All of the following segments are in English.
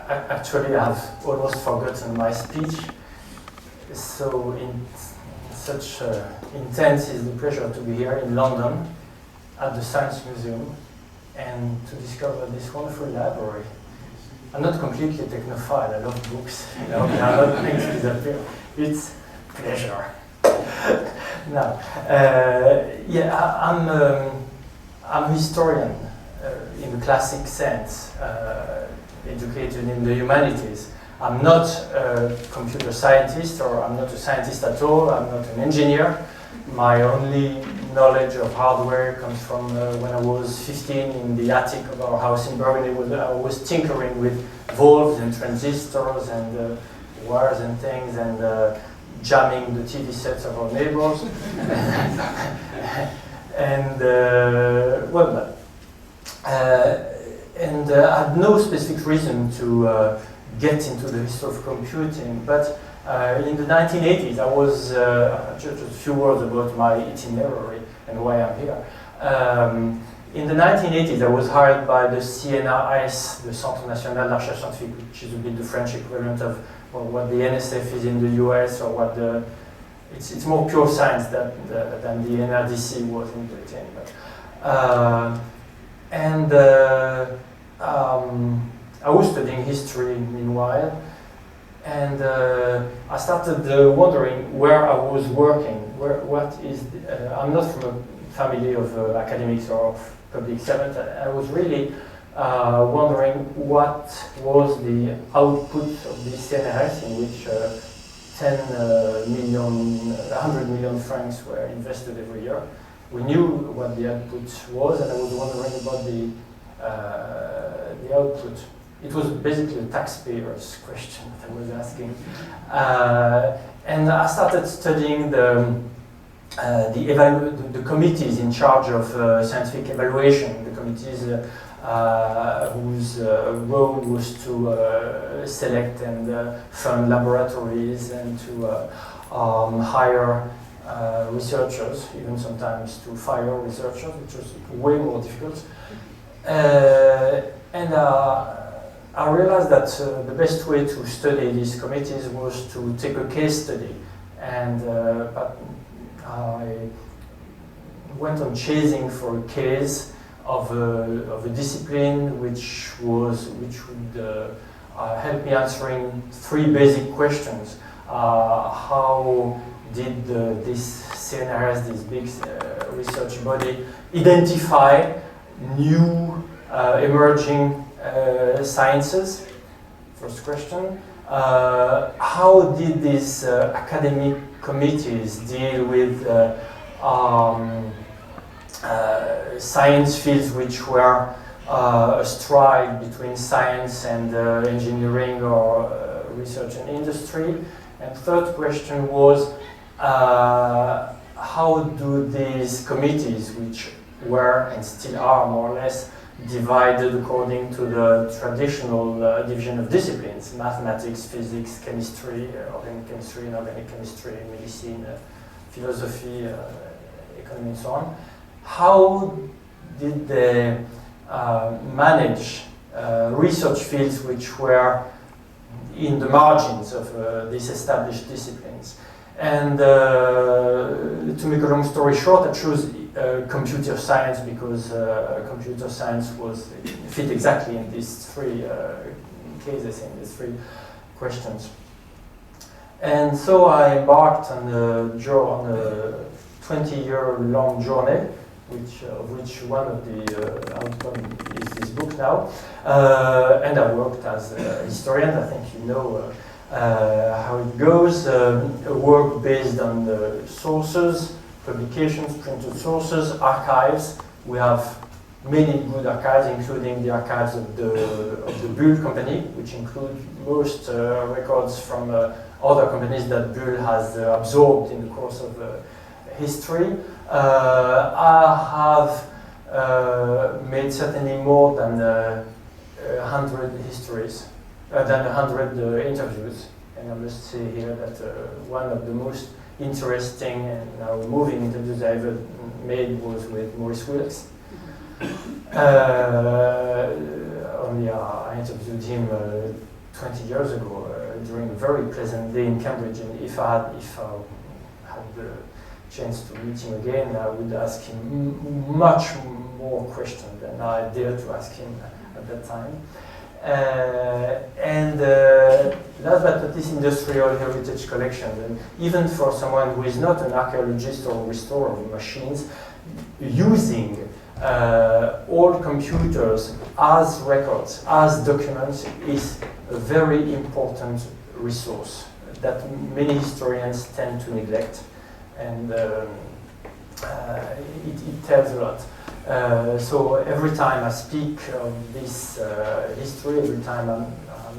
Actually, I've almost forgotten my speech. So, in such intense is the pleasure to be here in London at the Science Museum and to discover this wonderful library. I'm not completely technophile. I love books. You know, they are not going to disappear. It's pleasure. Now, I'm a historian in the classic sense, educated in the humanities. I'm not a computer scientist, or I'm not a scientist at all. I'm not an engineer. My only knowledge of hardware comes from when I was 15 in the attic of our house in Burgundy. I was tinkering with valves and transistors and wires and things, and jamming the TV sets of our neighbors. And I had no specific reason to get into the history of computing, but in the 1980s, I was, just a few words about my itinerary and why I'm here. In the 1980s, I was hired by the CNRS, the Centre National de Recherche Scientifique, which is a bit the French equivalent of what the NSF is in the US, or what the, it's more pure science than the NRDC was in Britain. I was studying history meanwhile, and I started wondering where I was working. I'm not from a family of academics or of public servants. I was really wondering what was the output of the CNRS, in which 100 million francs were invested every year. We knew what the output was, and I was wondering about the output. It was basically a taxpayer's question that I was asking. And I started studying the committees in charge of scientific evaluation, the committees whose role was to select and fund laboratories and to hire researchers, even sometimes to fire researchers, which was way more difficult. I realized that the best way to study these committees was to take a case study, and but I went on chasing for a case of a discipline which would help me answering three basic questions. How did this CNRS, this big research body, identify new emerging sciences? First question. How did these academic committees deal with science fields which were a stride between science and engineering or research and industry? And third question was, how do these committees, which were and still are more or less divided according to the traditional division of disciplines, mathematics, physics, chemistry, organic chemistry, inorganic chemistry, medicine, philosophy, economy, and so on. How did they manage research fields which were in the margins of these established disciplines? And to make a long story short, I chose computer science because computer science fit exactly in these three cases, in these three questions. And so I embarked on a 20-year-long journey, of which one of the outcomes is this book now. And I worked as a historian. I think you know how it goes. A work based on the sources, publications, printed sources, archives. We have many good archives, including the archives of the Bull company, which include most records from other companies that Bull has absorbed in the course of history. I have made certainly more than 100 histories, than 100 interviews. And I must say here that one of the most interesting and now moving interviews I ever made was with Maurice Wilkes. I interviewed him 20 years ago during a very pleasant day in Cambridge. And if I had the chance to meet him again, I would ask him much more questions than I dared to ask him at that time. Last but not least, industrial heritage collection. And even for someone who is not an archaeologist or restorer of machines, using all computers as records, as documents, is a very important resource that many historians tend to neglect, and it tells a lot. So every time I speak of this history, every time I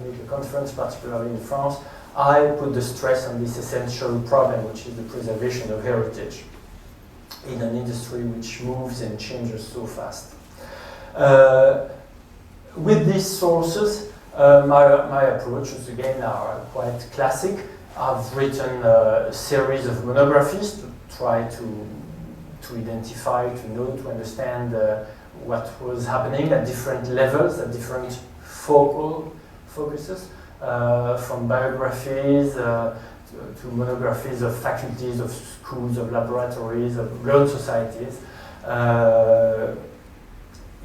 make a conference, particularly in France, I put the stress on this essential problem, which is the preservation of heritage in an industry which moves and changes so fast. With these sources, my approaches again are quite classic. I've written a series of monographies to try to identify, to know, to understand what was happening at different levels, at different focuses, from biographies to monographies of faculties, of schools, of laboratories, of learned societies,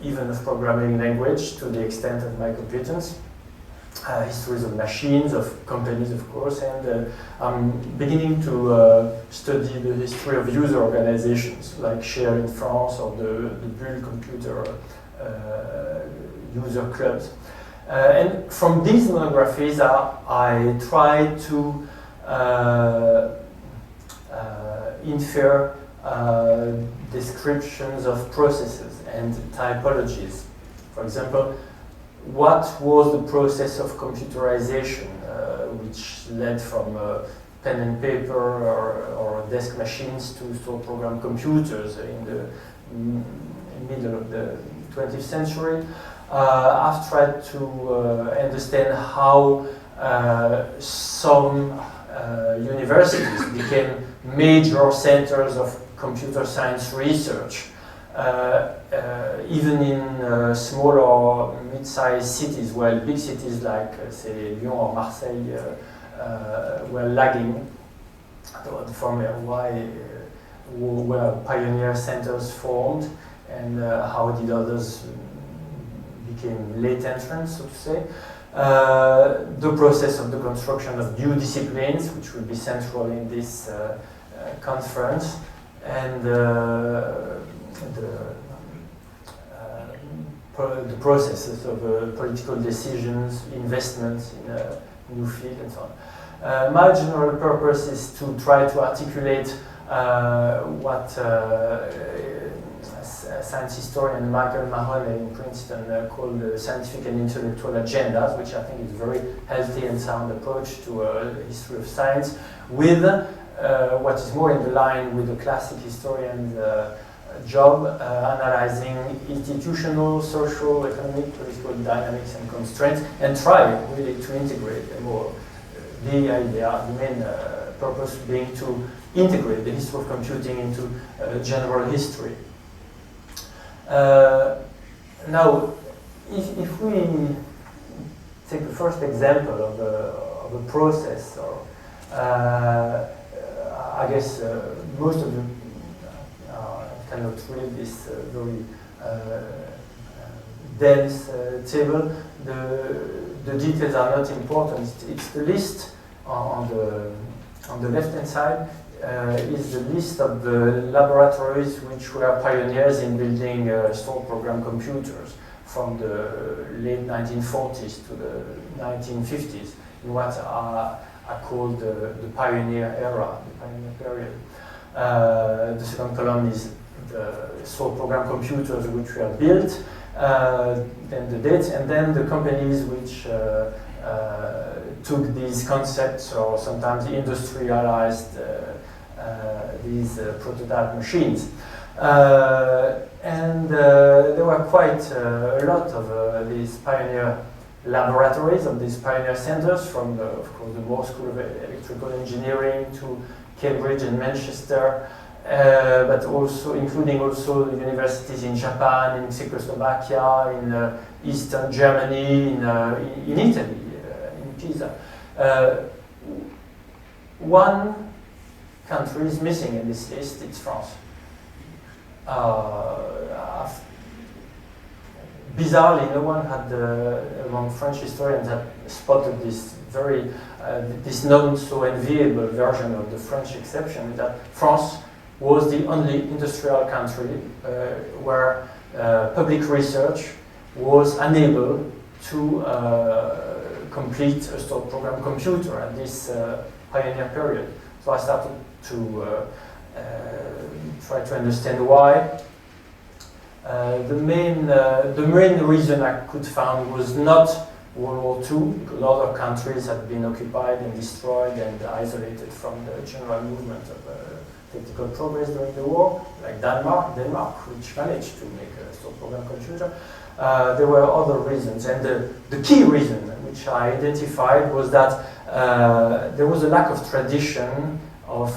even of programming language to the extent of my competence. Histories of machines, of companies, of course, and I'm beginning to study the history of user organizations like Share in France or the Bull computer user clubs. And from these monographies, I try to infer descriptions of processes and typologies. For example, what was the process of computerization, which led from pen and paper or desk machines to sort program computers in the middle of the 20th century? I've tried to understand how some universities became major centers of computer science research. Even in small or mid-sized cities, while big cities like, say, Lyon or Marseille were lagging, from why were pioneer centers formed, and how did others became late entrants, so to say. The process of the construction of new disciplines, which will be central in this conference, and the processes of political decisions, investments in a new field, and so on. My general purpose is to try to articulate what science historian Michael Mahoney in Princeton called the scientific and intellectual agendas, which I think is a very healthy and sound approach to a history of science, with what is more in the line with the classic historian's job, analyzing institutional, social, economic, political dynamics and constraints, and try really to integrate them all. The main purpose being to integrate the history of computing into general history. Now, if we take the first example of a process, or I guess most of you cannot read this very dense table. The details are not important. It's the list on the left-hand side. Is the list of the laboratories which were pioneers in building stored program computers from the late 1940s to the 1950s, in what are called the pioneer era, the pioneer period. The second column is the stored program computers which were built, then the dates, and then the companies which took these concepts or sometimes industrialized these prototype machines. And there were quite a lot of these pioneer laboratories, of these pioneer centers, from of course the Moore School of Electrical Engineering to Cambridge and Manchester, but also including also the universities in Japan, in Czechoslovakia, in Eastern Germany, in Italy, in Pisa. One country is missing in this list, it's France. Bizarrely, no one had, among French historians, had spotted this this not so enviable version of the French exception, that France was the only industrial country where public research was unable to complete a stored program computer at this pioneer period. So I started to try to understand why. The main reason I could find was not World War II, because other countries had been occupied and destroyed and isolated from the general movement of technical progress during the war, like Denmark, which managed to make a stored program computer. There were other reasons, and the key reason which I identified was that there was a lack of tradition of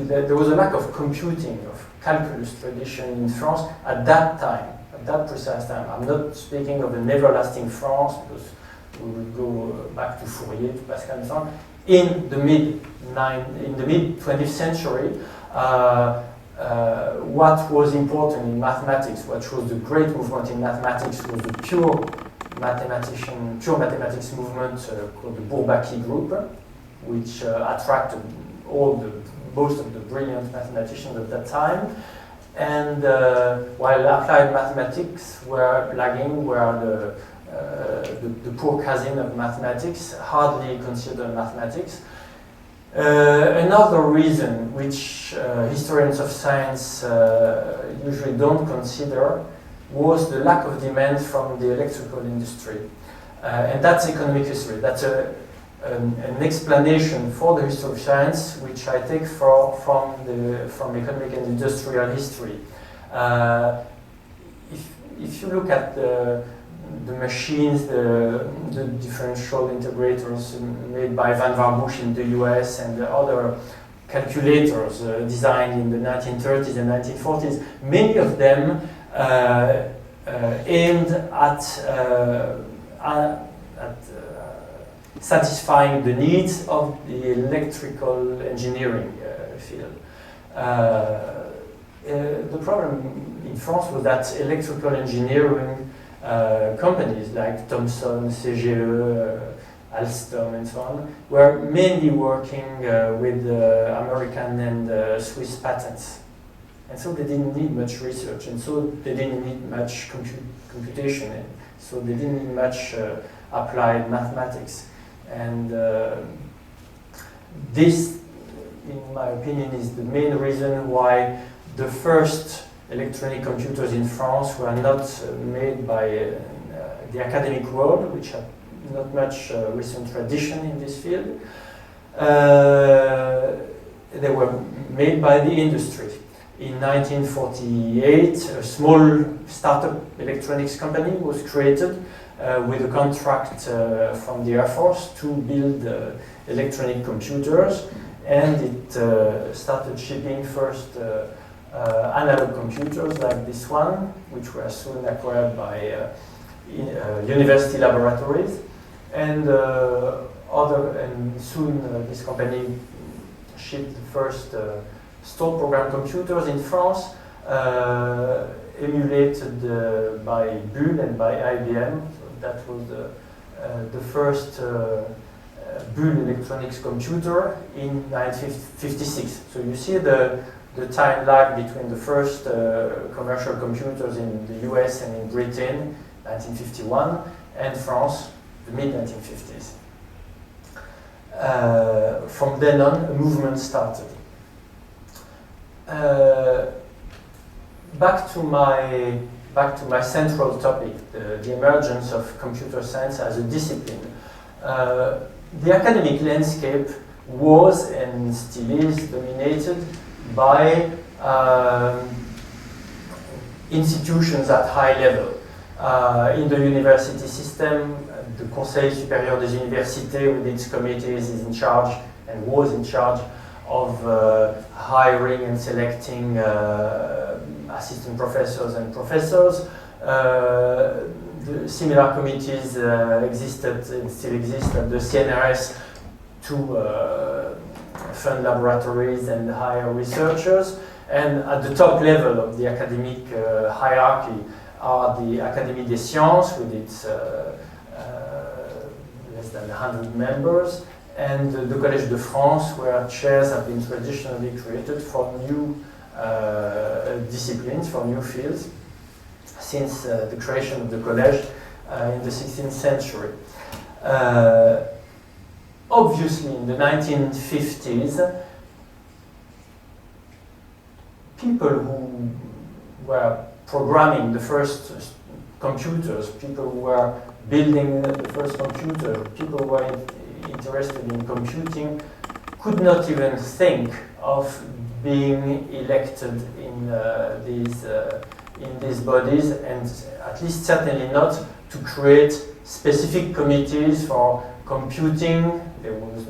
there was a lack of computing, of calculus tradition in France at that time, at that precise time. I'm not speaking of an everlasting France, because we will go back to Fourier, to Pascal and so on. In the mid 20th century, what was important in mathematics, what was the great movement in mathematics, was the pure mathematics movement called the Bourbaki group, which attracted most of the brilliant mathematicians at that time. And while applied mathematics were lagging, were the poor cousin of mathematics, hardly considered mathematics. Another reason which historians of science usually don't consider was the lack of demand from the electrical industry. And that's economic history. That's an explanation for the history of science, which I take from economic and industrial history. If you look at the machines, the differential integrators made by Van Warbush in the US and the other calculators designed in the 1930s and 1940s, many of them aimed at satisfying the needs of the electrical engineering field. The problem in France was that electrical engineering companies like Thomson, CGE, Alstom and so on were mainly working with American and Swiss patents. And so they didn't need much research, and so they didn't need much computation, and so they didn't need much applied mathematics. And this, in my opinion, is the main reason why the first electronic computers in France were not made by the academic world, which had not much recent tradition in this field. They were made by the industry. In 1948, a small startup electronics company was created with a contract from the Air Force to build electronic computers, and it started shipping first analog computers like this one, which were soon acquired by university laboratories, and soon this company shipped the first stored program computers in France, emulated by Bull and by IBM. So that was the first Bull electronics computer in 1956. So you see the time lag between the first commercial computers in the US and in Britain, 1951, and France, the mid-1950s. From then on, a movement started. Back to my central topic, the emergence of computer science as a discipline. The academic landscape was and still is dominated by institutions at high level. In the university system, the Conseil Supérieur des Universités with its committees is in charge and was in charge of hiring and selecting assistant professors and professors. The similar committees existed and still exist at the CNRS to fund laboratories and hire researchers. And at the top level of the academic hierarchy are the Académie des Sciences, with its less than 100 members, and the Collège de France, where chairs have been traditionally created for new disciplines, for new fields, since the creation of the Collège in the 16th century. Obviously, in the 1950s, people who were programming the first computers, people who were building the first computer, people who were interested in computing, could not even think of being elected in these bodies, and at least certainly not to create specific committees for computing. There was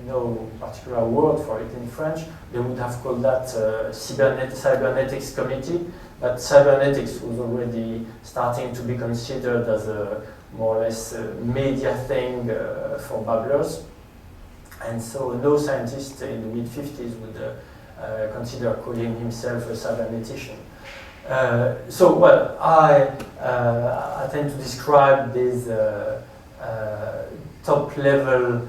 no particular word for it in French. They would have called that cybernetics committee, but cybernetics was already starting to be considered as a more or less media thing for babblers. And so no scientist in the mid-50s would consider calling himself a cybernetician. I tend to describe these top-level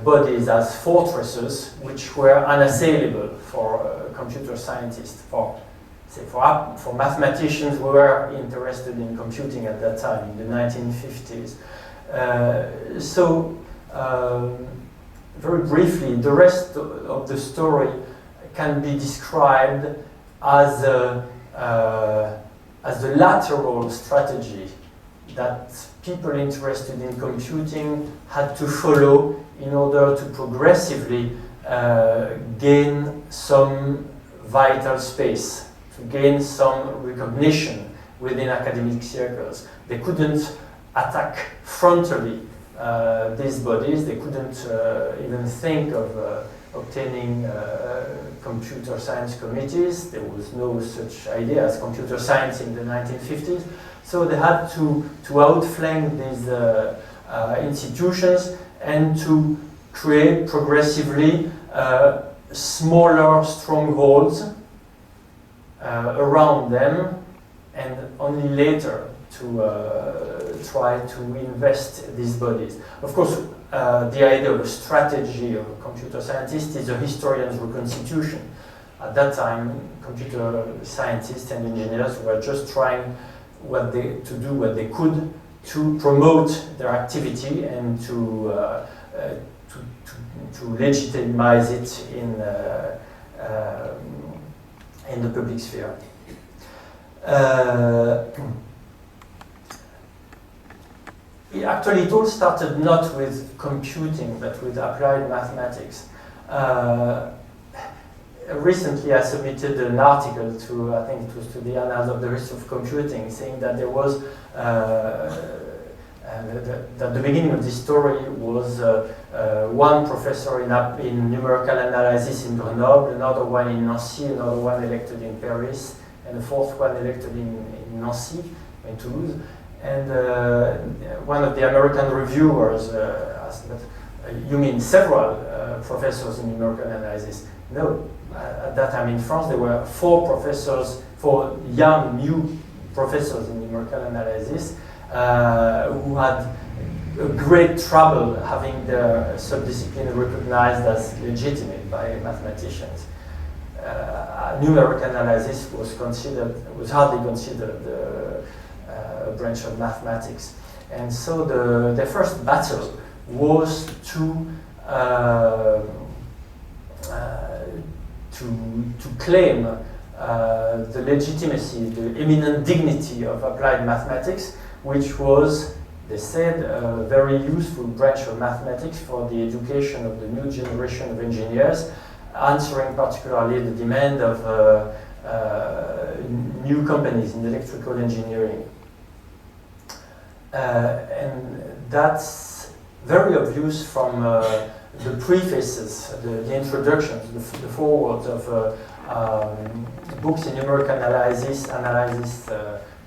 bodies as fortresses, which were unassailable for computer scientists, for mathematicians who were interested in computing at that time, in the 1950s. Very briefly, the rest of the story can be described as the lateral strategy that people interested in computing had to follow in order to progressively gain some vital space, to gain some recognition within academic circles. They couldn't attack frontally these bodies. They couldn't even think of obtaining computer science committees. There was no such idea as computer science in the 1950s. So they had to outflank these institutions and to create progressively smaller strongholds around them, and only later to try to invest these bodies. Of course, the idea of a strategy of a computer scientist is a historian's reconstitution. At that time, computer scientists and engineers were just trying to do what they could to promote their activity and to legitimize it in the public sphere. Actually, it all started not with computing, but with applied mathematics. Recently, I submitted an article to, I think it was to the Annals of the History of Computing, saying that there was, that the beginning of this story was one professor in numerical analysis in Grenoble, another one in Nancy, another one elected in Paris, and a fourth one elected in Nancy, in Toulouse. And one of the American reviewers asked, you mean several professors in numerical analysis? No, at that time in France there were four young, new professors in numerical analysis who had great trouble having their subdiscipline recognized as legitimate by mathematicians. Numerical analysis was hardly considered a branch of mathematics, and so the first battle was to claim the legitimacy, the eminent dignity of applied mathematics, which was, they said, a very useful branch of mathematics for the education of the new generation of engineers, answering particularly the demand of new companies in electrical engineering. And that's very obvious from the prefaces, the introductions, the forewords of books in numerical analysis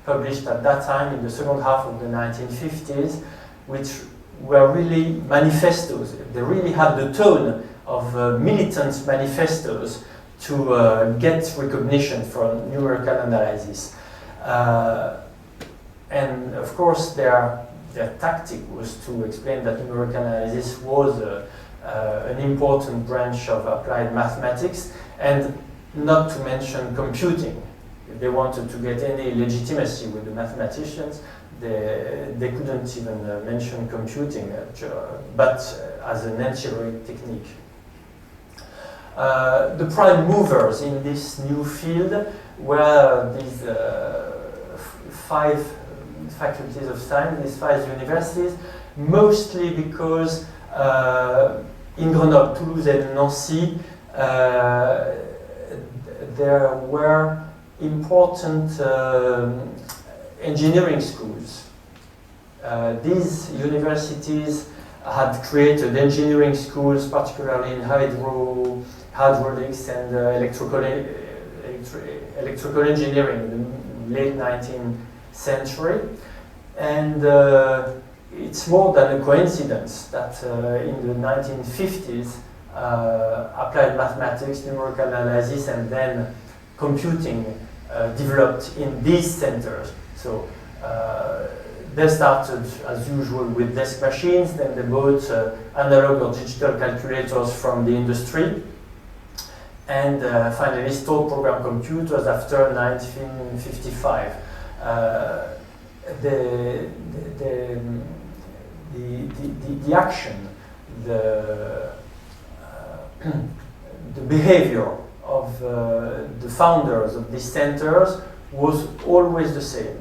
published at that time in the second half of the 1950s, which were really manifestos. They really had the tone of militant manifestos to get recognition for numerical analysis. And of course, their tactic was to explain that numerical analysis was an important branch of applied mathematics, and not to mention computing. If they wanted to get any legitimacy with the mathematicians, they couldn't even mention computing, but as an ancillary technique. The prime movers in this new field were these 5 faculties of science, these 5 universities, mostly because in Grenoble, Toulouse, and Nancy, there were important engineering schools. These universities had created engineering schools, particularly in hydraulics and electrical engineering in the late 19th century. And it's more than a coincidence that in the 1950s, applied mathematics, numerical analysis, and then computing developed in these centers. So they started, as usual, with desk machines, then they bought analog or digital calculators from the industry, and finally installed program computers after 1955. The action, the behavior of the founders of these centers was always the same.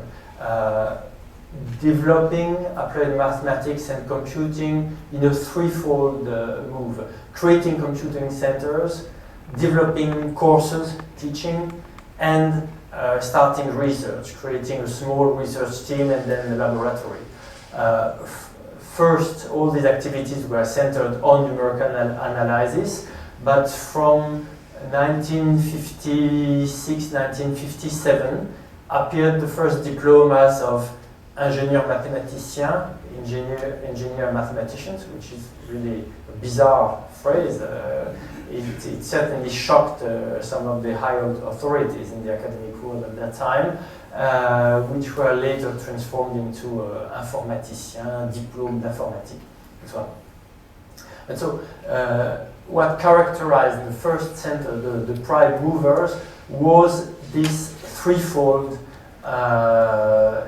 Developing applied mathematics and computing in a threefold move. Creating computing centers, developing courses, teaching, and starting research, creating a small research team and then a laboratory. First, all these activities were centered on numerical analysis, but from 1956, 1957 appeared the first diplomas of ingénieur mathématicien, engineer mathematicians, which is really a bizarre phrase. It certainly shocked some of the high authorities in the academic world at that time, which were later transformed into informaticiens, diplôme d'informatique, and so on. And so, what characterized the first center, the prime movers, was this threefold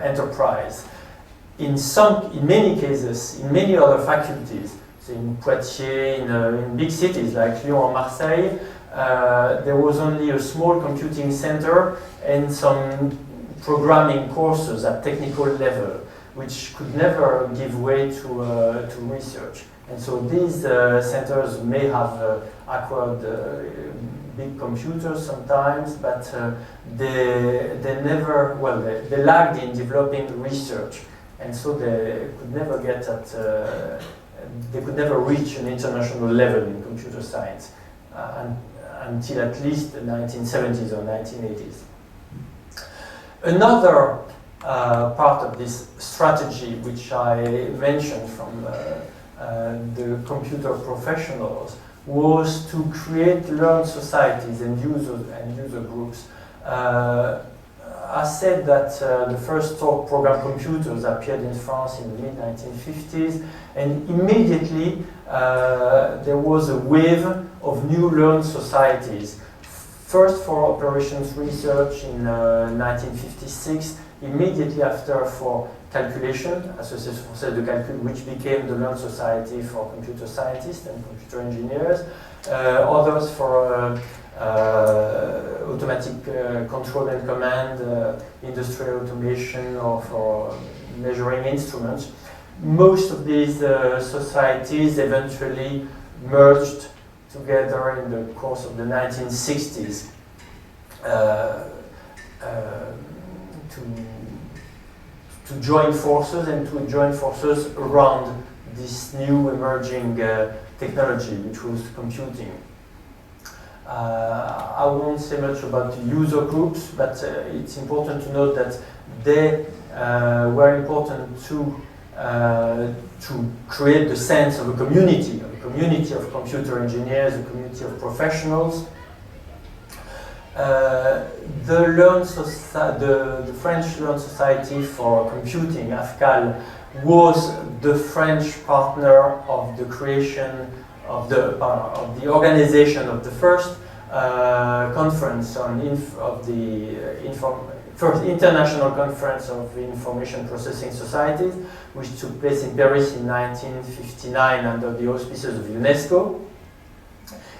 enterprise. In many cases, in many other faculties, so in Poitiers, in big cities like Lyon or Marseille, there was only a small computing center and some programming courses at technical level, which could never give way to research. And so these centers may have acquired big computers sometimes, but they never, well, they lagged in developing research, and so they could never get at, they could never reach an international level in computer science until at least the 1970s or 1980s. Another part of this strategy, which I mentioned from the computer professionals, was to create learned societies and user groups. I said that the first program computers appeared in France in the mid-1950s, and immediately there was a wave of new learned societies. First for operations research in 1956, immediately after for calculation, Association Française de Calcul, which became the Learned Society for Computer Scientists and Computer Engineers, others for automatic control and command, industrial automation, or for measuring instruments. Most of these societies eventually merged together in the course of the 1960s to join forces and to join forces around this new emerging technology, which was computing. I won't say much about the user groups, but it's important to note that they were important to create the sense of a community of computer engineers, a community of professionals. The French Learned Society for Computing, AFCAL, was the French partner of the creation of the organization of the first conference first international conference of information processing societies, which took place in Paris in 1959 under the auspices of UNESCO.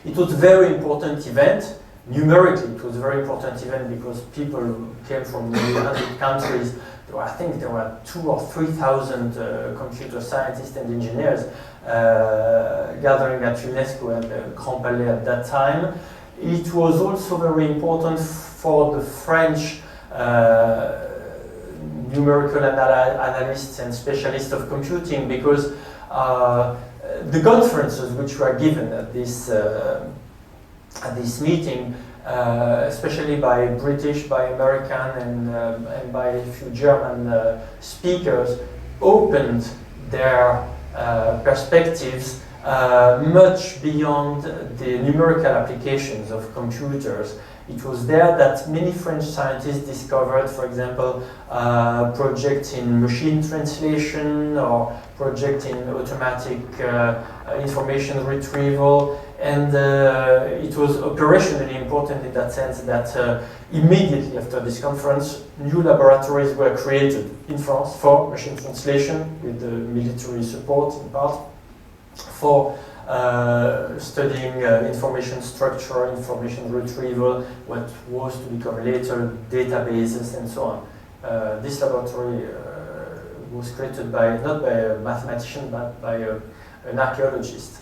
It was a very important event. Numerically, it was a very important event because people came from nearly 100 countries. I think there were 2,000 or 3,000 computer scientists and engineers gathering at UNESCO and Grand Palais at that time. It was also very important for the French numerical analysts and specialists of computing because the conferences which were given at this meeting, especially by British, by American, and by a few German speakers, opened their perspectives much beyond the numerical applications of computers. It was there that many French scientists discovered, for example, projects in machine translation or projects in automatic information retrieval. And it was operationally important in that sense that immediately after this conference, new laboratories were created in France for machine translation with the military support in part, for studying information structure, information retrieval, what was to become later databases and so on. This laboratory was created not by a mathematician but by an archaeologist.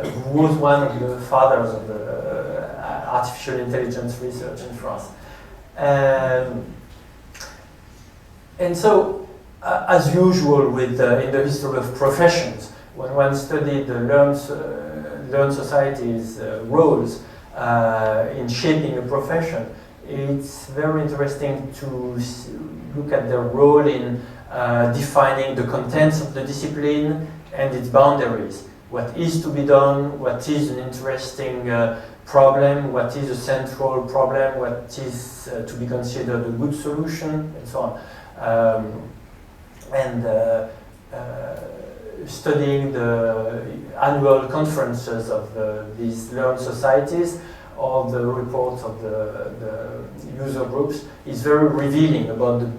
Who was one of the fathers of the artificial intelligence research in France. And so, as usual in the history of professions, when one studied the learned society's roles in shaping a profession, it's very interesting to look at their role in defining the contents of the discipline and its boundaries. What is to be done, what is an interesting problem, what is a central problem, what is to be considered a good solution, and so on. Studying the annual conferences of these learned societies or the reports of the user groups is very revealing about the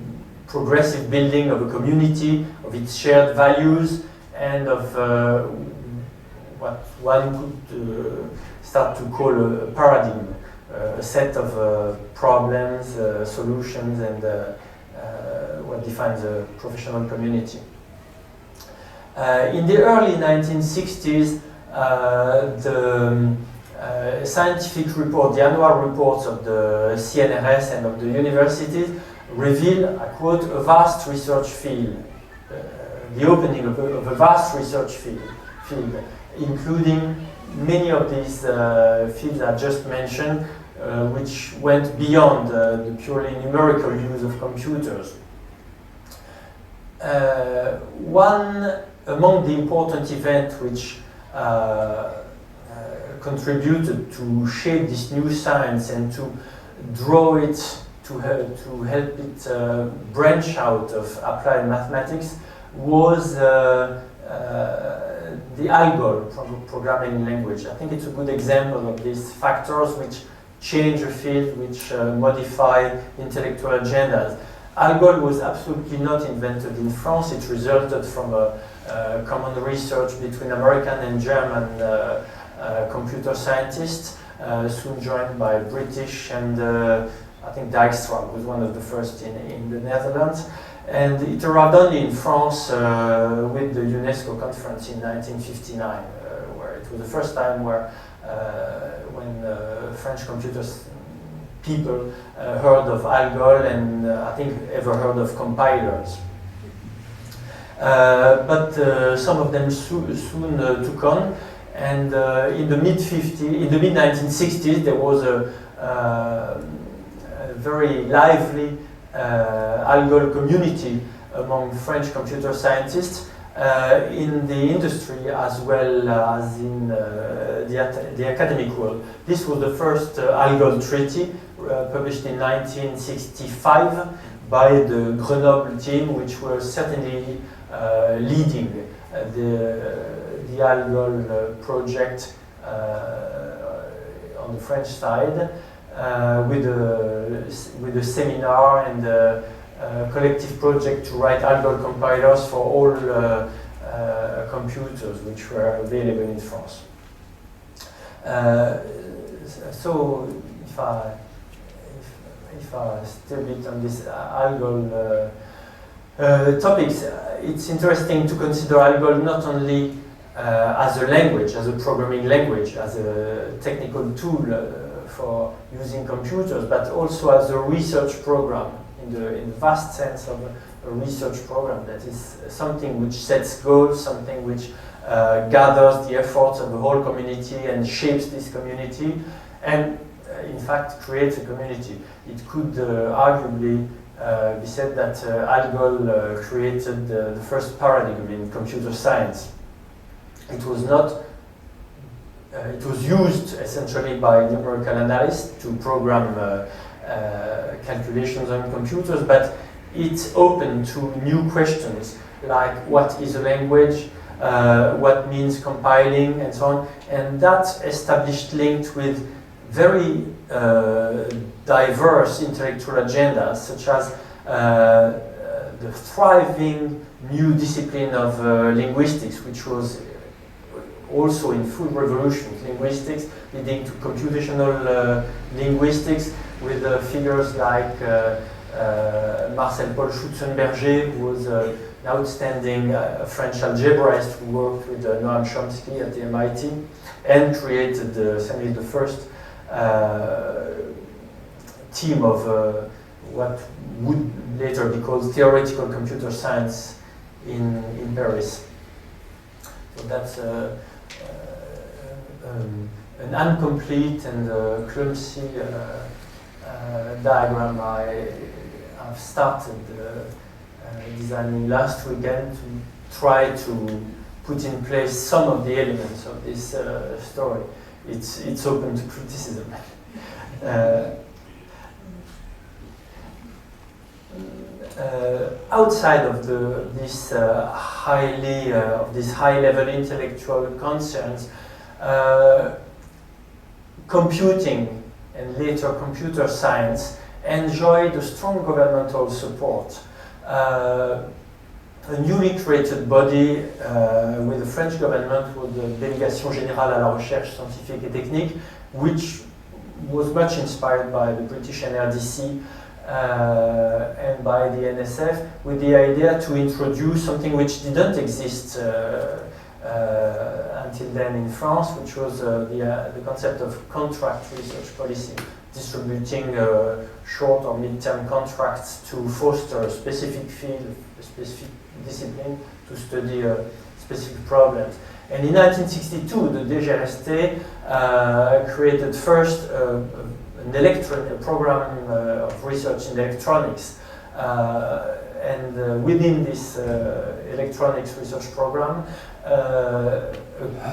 progressive building of a community, of its shared values, and of what one could start to call a paradigm, a set of problems, solutions, and what defines a professional community. In the early 1960s, the scientific report, the annual reports of the CNRS and of the universities reveal, I quote, a vast research field, the opening of a vast research field, including many of these fields I just mentioned, which went beyond the purely numerical use of computers. One among the important events which contributed to shape this new science and to draw it, to help it branch out of applied mathematics was the ALGOL programming language. I think it's a good example of these factors which change a field, which modify intellectual agendas. ALGOL was absolutely not invented in France. It resulted from a common research between American and German computer scientists, soon joined by British and I think Dijkstra was one of the first in the Netherlands. And it arrived only in France with the UNESCO conference in 1959, where it was the first time when French computers people heard of ALGOL and I think ever heard of compilers. But some of them soon took on, And in the mid-1960s, there was a very lively algol community among French computer scientists in the industry as well as in the academic world. This was the first algol treaty published in 1965 by the Grenoble team, which were certainly leading the algol project on the French side, with a seminar and a collective project to write algol compilers for all computers which were available in France. So if I stay a bit on this algol topics, it's interesting to consider algol not only as a language, as a programming language, as a technical tool for using computers, but also as a research program in the vast sense of a research program. That is something which sets goals, something which gathers the efforts of the whole community and shapes this community, and in fact creates a community. It could arguably be said that algol created the first paradigm in computer science. It was not. It was used essentially by numerical analysts to program calculations on computers, but it's open to new questions like what is a language, what means compiling, and so on. And that established links with very diverse intellectual agendas, such as the thriving new discipline of linguistics, which was also in full revolution. Linguistics leading to computational linguistics, with figures like Marcel Paul Schutzenberger, who was an outstanding French algebraist who worked with Noam Chomsky at the MIT and created certainly the first team of what would later be called theoretical computer science in Paris. So that's an incomplete and clumsy diagram I have started designing last weekend to try to put in place some of the elements of this story. It's open to criticism. Outside of this high-level intellectual concerns, computing and later computer science enjoyed a strong governmental support. A newly created body with the French government was the Délégation Générale à la Recherche Scientifique et Technique, which was much inspired by the British NRDC and by the NSF, with the idea to introduce something which didn't exist until then in France, which was the concept of contract research policy, distributing short or mid-term contracts to foster a specific field, a specific discipline to study specific problems. And in 1962, the DGRST created first a program of research in electronics. And within this electronics research program, a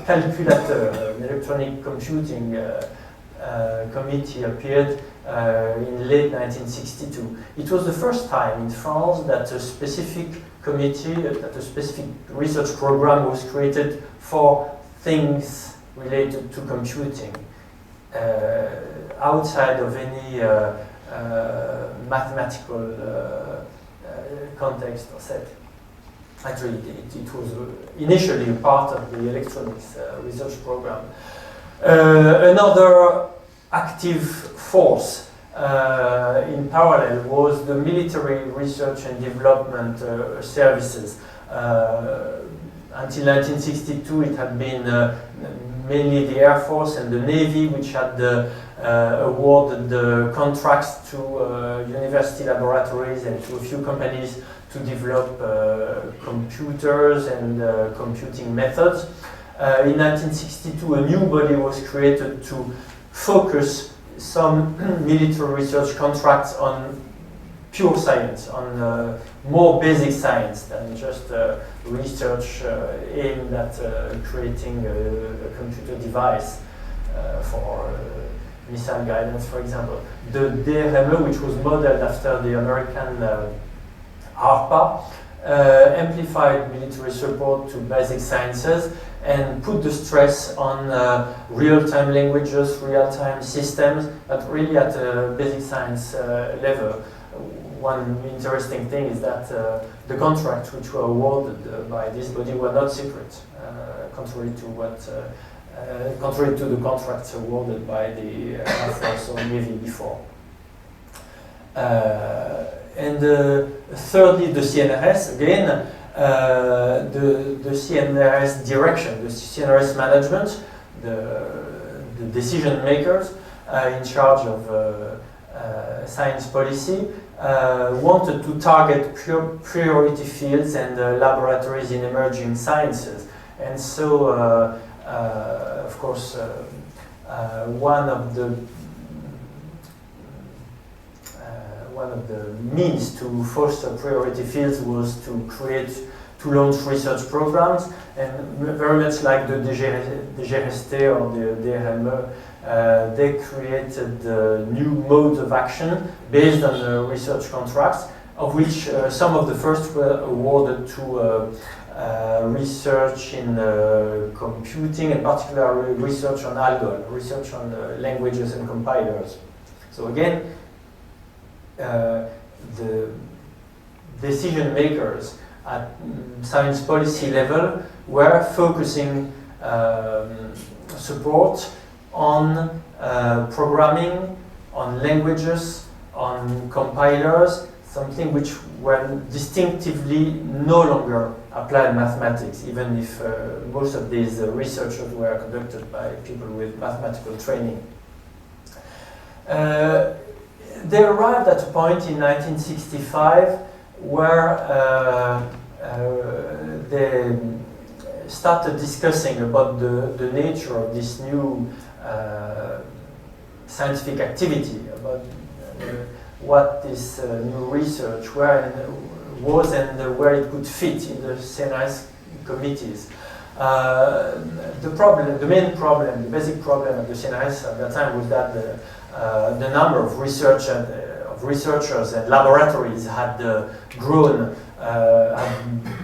calculator, an electronic computing committee appeared in late 1962. It was the first time in France that a specific committee, that a specific research program was created for things related to computing, outside of any mathematical context or set. Actually, it was initially a part of the electronics research program. Another active force in parallel was the military research and development services. Until 1962, it had been mainly the Air Force and the Navy which had awarded the contracts to university laboratories and to a few companies to develop computers and computing methods. In 1962, a new body was created to focus some military research contracts on pure science, on more basic science than just research aimed at creating a computer device for missile guidance, for example. The DRME, which was modeled after the American ARPA, amplified military support to basic sciences and put the stress on real-time languages, real-time systems, but really at a basic science level. One interesting thing is that the contracts which were awarded by this body were not secret, contrary to the contracts awarded by the Air Force or Navy before. And thirdly, the CNRS, again, the CNRS direction, the CNRS management, the decision makers in charge of science policy wanted to target priority fields and laboratories in emerging sciences. And so, of course, one of the means to foster priority fields was to launch research programs, and very much like the DGRST or the DRME, they created new modes of action based on research contracts, of which some of the first were awarded to research in computing, and particularly research on algebra, research on languages and compilers. So again, the decision makers at science policy level were focusing support on programming, on languages, on compilers, something which were distinctively no longer applied mathematics, even if most of these researchers were conducted by people with mathematical training. They arrived at a point in 1965 where they started discussing about the nature of this new scientific activity, about what this new research was and where it could fit in the CNRS committees. The main problem, the basic problem of the CNRS at that time was that the number of researchers and laboratories had grown, had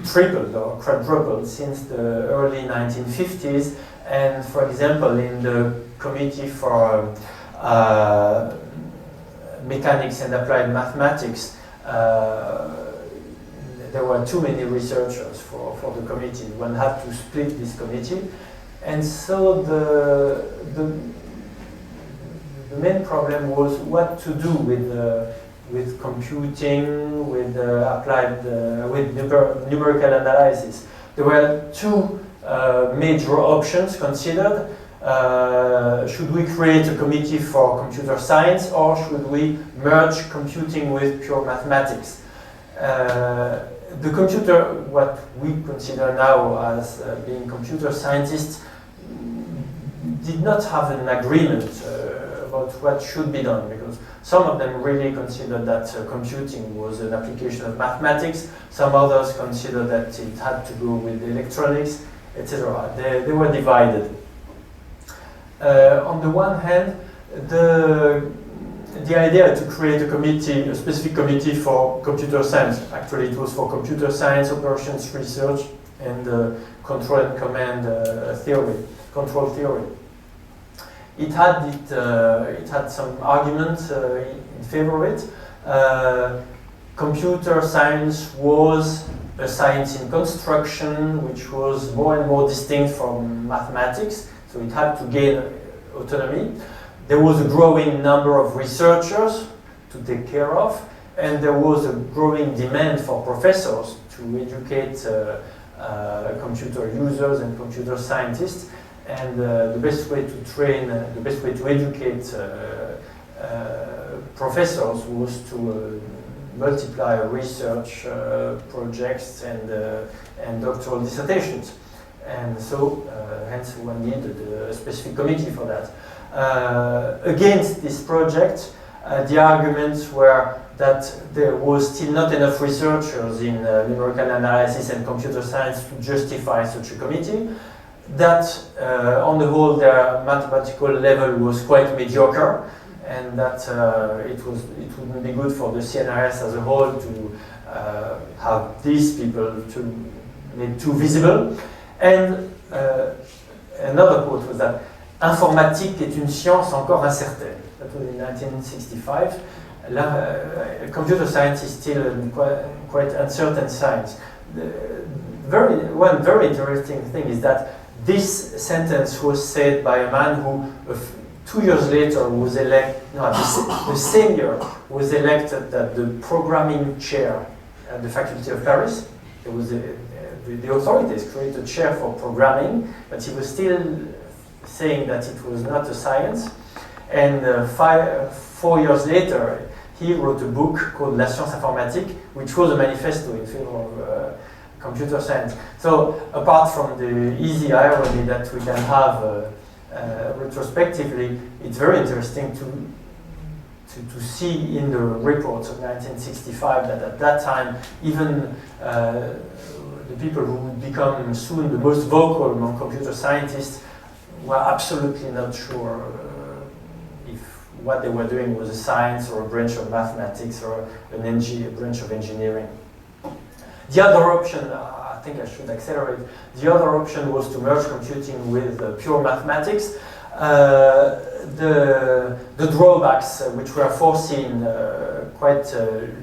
tripled or quadrupled since the early 1950s. And for example, in the Committee for Mechanics and Applied Mathematics, there were too many researchers for the committee. One had to split this committee. And so the main problem was what to do with computing, with applied, with numerical analysis. There were two major options considered. Should we create a committee for computer science, or should we merge computing with pure mathematics? The computer, what we consider now as being computer scientists, did not have an agreement about what should be done, because some of them really considered that computing was an application of mathematics, some others considered that it had to go with electronics, etc. They were divided. On the one hand, the idea to create a committee, a specific committee for computer science, actually it was for computer science, operations research, and control and command theory, control theory. It had some arguments in favor of it. Computer science was a science in construction, which was more and more distinct from mathematics, so it had to gain autonomy. There was a growing number of researchers to take care of, and there was a growing demand for professors to educate computer users and computer scientists. And the best way to train, the best way to educate professors was to multiply research projects and doctoral dissertations. And so, hence one needed a specific committee for that. Against this project, the arguments were that there was still not enough researchers in numerical analysis and computer science to justify such a committee, that on the whole their mathematical level was quite mediocre, and that it wouldn't be good for the CNRS as a whole to have these people made too visible. And another quote was that informatique est une science encore incertaine. That was in 1965. Computer science is still a quite uncertain science. One very interesting thing is that this sentence was said by a man who 2 years later was elected, no, the same year was elected at the programming chair at the Faculty of Paris. It was the authorities created a chair for programming, but he was still saying that it was not a science. And 4 years later, he wrote a book called La Science Informatique, which was a manifesto in favor of computer science. So apart from the easy irony that we can have retrospectively, it's very interesting to see in the reports of 1965 that at that time, even the people who would become soon the most vocal among computer scientists were absolutely not sure if what they were doing was a science or a branch of mathematics or a branch of engineering. The other option, I think I should accelerate, the other option was to merge computing with pure mathematics. The drawbacks which were foreseen quite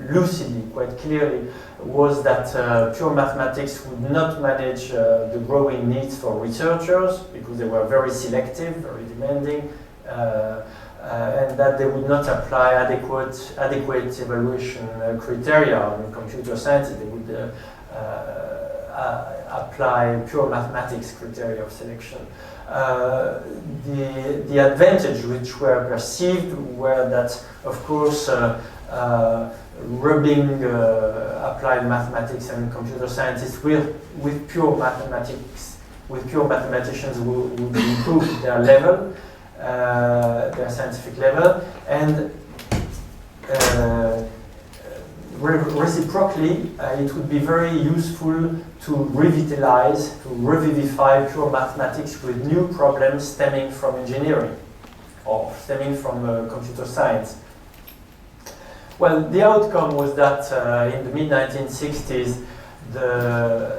lucidly, quite clearly, was that pure mathematics would not manage the growing needs for researchers because they were very selective, very demanding, and that they would not apply adequate evaluation criteria on computer science. They would apply pure mathematics criteria of selection. The advantage which were perceived were that, of course, rubbing applied mathematics and computer scientists with pure mathematics, with pure mathematicians would improve their level, their scientific level, and reciprocally, it would be very useful to revitalize, to revivify pure mathematics with new problems stemming from engineering or stemming from computer science. Well, the outcome was that in the mid-1960s, the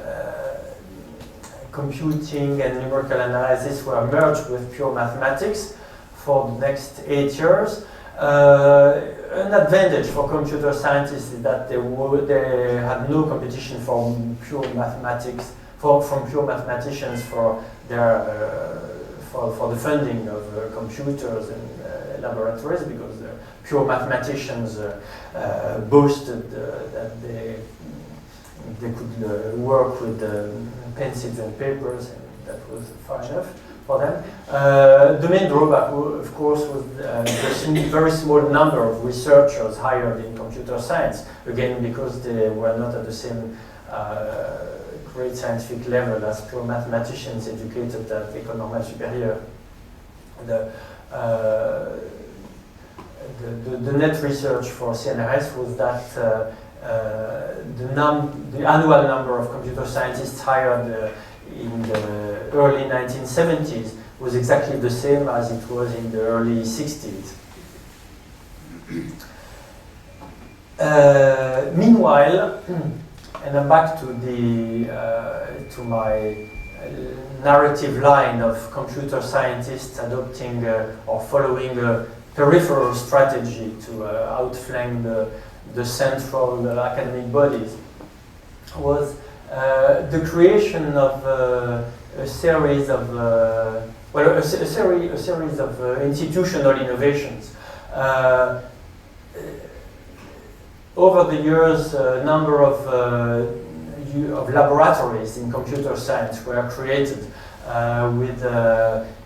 computing and numerical analysis were merged with pure mathematics for the next 8 years. An advantage for computer scientists is that they had no competition from pure mathematics, from pure mathematicians for the funding of computers and laboratories, because pure mathematicians boasted that they could work with pencils and papers, and that was far enough for them. The main drawback, of course, was the very small number of researchers hired in computer science, again because they were not at the same great scientific level as pure mathematicians educated at École Normale Supérieure. The net research for CNRS was that the annual number of computer scientists hired in the early 1970s was exactly the same as it was in the early 60s. Meanwhile, and I'm back to my narrative line of computer scientists adopting or following a peripheral strategy to outflank the central academic bodies, was the creation of a series of institutional innovations. Over the years, a number of laboratories in computer science were created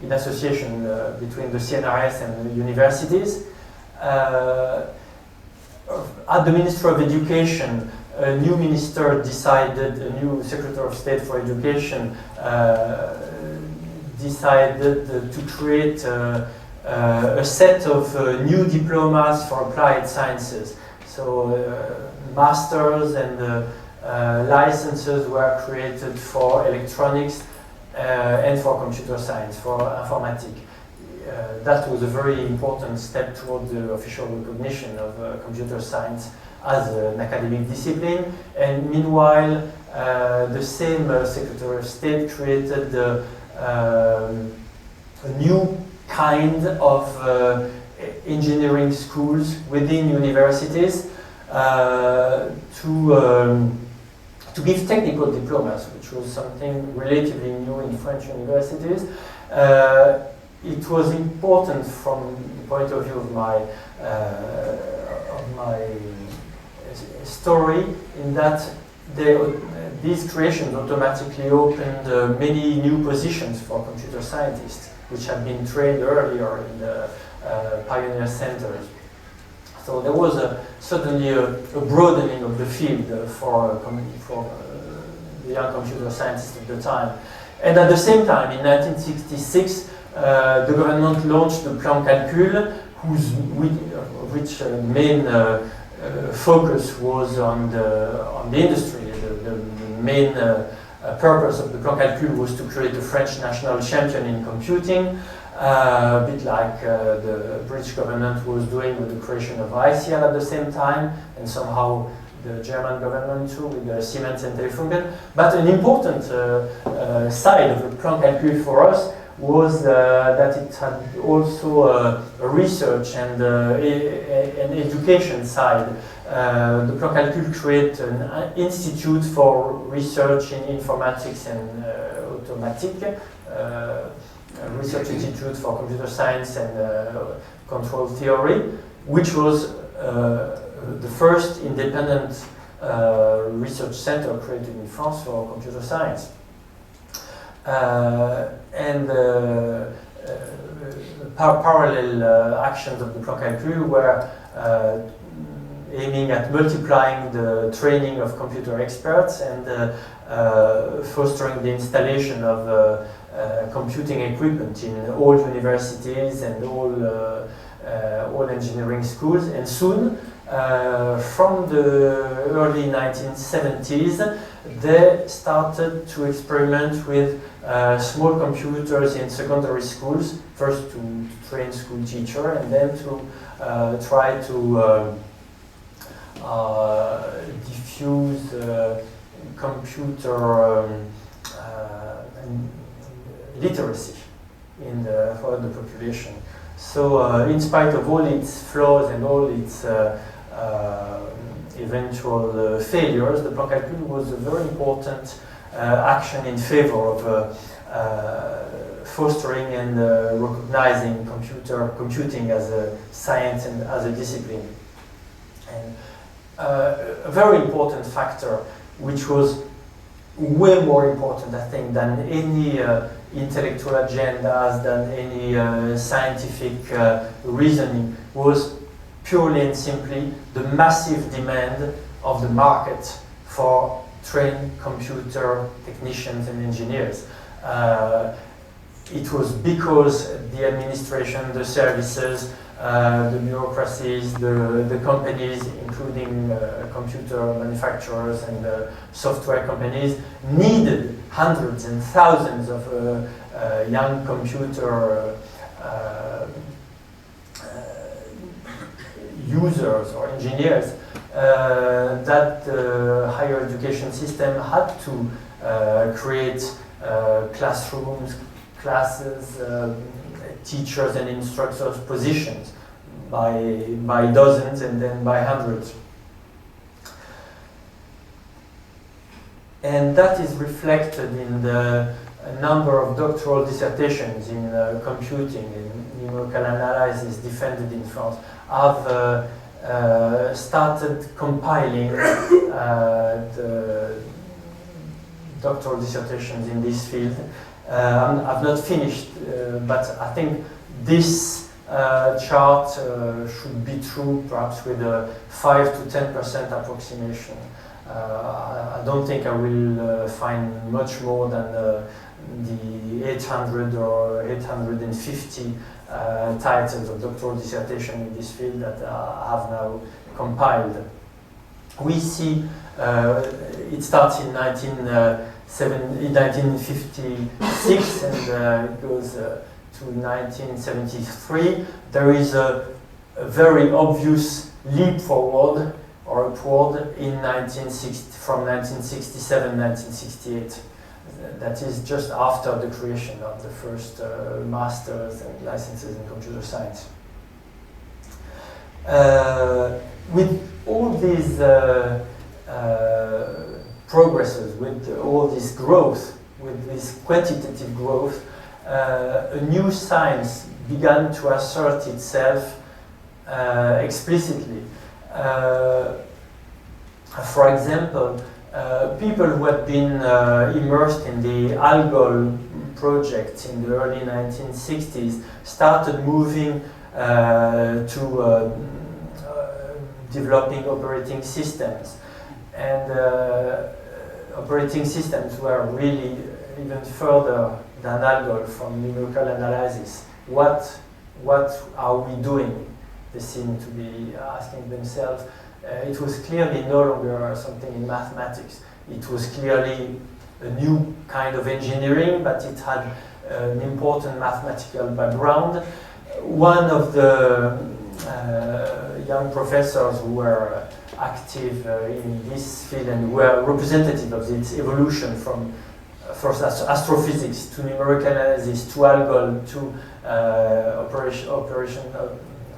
in association between the CNRS and the universities. At the Ministry of Education, a new minister decided, a new Secretary of State for Education decided to create a set of new diplomas for applied sciences. So masters and licenses were created for electronics and for computer science, for informatics. That was a very important step toward the official recognition of computer science as an academic discipline. And meanwhile, the same Secretary of State created a new kind of engineering schools within universities to give technical diplomas, which was something relatively new in French universities. It was important from the point of view of my story, in that these creations automatically opened many new positions for computer scientists, which had been trained earlier in the pioneer centers. So there was certainly a broadening of the field for the young computer scientists at the time. And at the same time, in 1966, the government launched the Plan Calcul, which main focus was on the industry. The main purpose of the Plan Calcul was to create a French national champion in computing, a bit like the British government was doing with the creation of ICL at the same time, and somehow the German government too, with the Siemens and Telefunken. But an important side of the Plan Calcul for us was that it had also a research and an education side. The Plan Calcul created an institute for research in informatics and automatic, research institute for computer science and control theory, which was the first independent research center created in France for computer science. Parallel actions of the Plan Calcul were aiming at multiplying the training of computer experts and fostering the installation of computing equipment in all universities and all engineering schools. And soon, from the early 1970s, they started to experiment with small computers in secondary schools, first to train school teachers, and then to try to diffuse computer literacy for the population. So in spite of all its flaws and all its eventual failures, the Plan Calcul was a very important action in favor of fostering and recognizing computing as a science and as a discipline. And a very important factor, which was way more important, I think, than any intellectual agendas, than any scientific reasoning, was purely and simply the massive demand of the market for trained computer technicians and engineers. It was because the administration, the services, the bureaucracies, the companies, including computer manufacturers and software companies, needed hundreds and thousands of young computer users or engineers, that the higher education system had to create classrooms, classes, teachers and instructors positions by dozens and then by hundreds. And that is reflected in the number of doctoral dissertations in computing and numerical analysis defended in France. I've started compiling the doctoral dissertations in this field. I've not finished, but I think this chart should be true, perhaps with a 5 to 10% approximation. I don't think I will find much more than the 800 or 850 titles of doctoral dissertation in this field that I have now compiled. We see it starts in 1956 and it goes to 1973. There is a very obvious leap forward or upward in from 1967 1968. That is just after the creation of the first masters and licenses in computer science. With all these progresses, with all this growth, with this quantitative growth, a new science began to assert itself explicitly. For example, people who had been immersed in the ALGOL project in the early 1960s started moving to developing operating systems. And operating systems were really even further than ALGOL from numerical analysis. What are we doing? They seem to be asking themselves. It was clearly no longer something in mathematics. It was clearly a new kind of engineering, but it had an important mathematical background. One of the young professors who were active in this field and were representative of its evolution from first astrophysics to numerical analysis to ALGOL to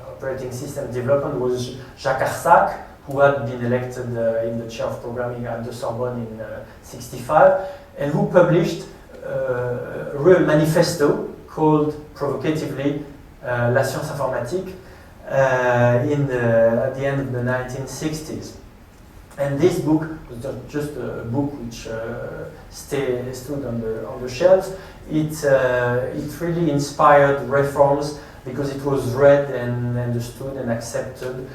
operating system development was Jacques Arsac, who had been elected in the chair of programming at the Sorbonne in '65, and who published a real manifesto called provocatively La science informatique at the end of the 1960s. And this book was just a book which stood on the shelves. It really inspired reforms because it was read and understood and accepted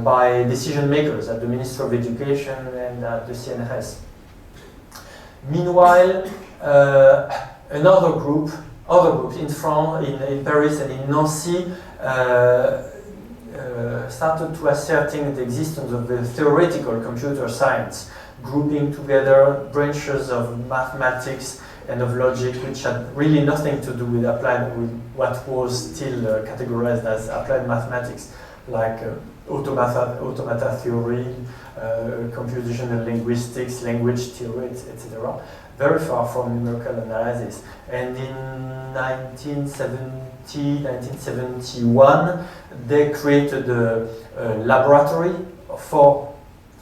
by decision makers at the Ministry of Education and at the CNRS. Meanwhile, other groups in France, in Paris and in Nancy started to asserting the existence of the theoretical computer science, grouping together branches of mathematics and of logic which had really nothing to do with what was still categorized as applied mathematics, like automata theory, computational linguistics, language theory, etc. Very far from numerical analysis. And in 1970, 1971, they created a laboratory for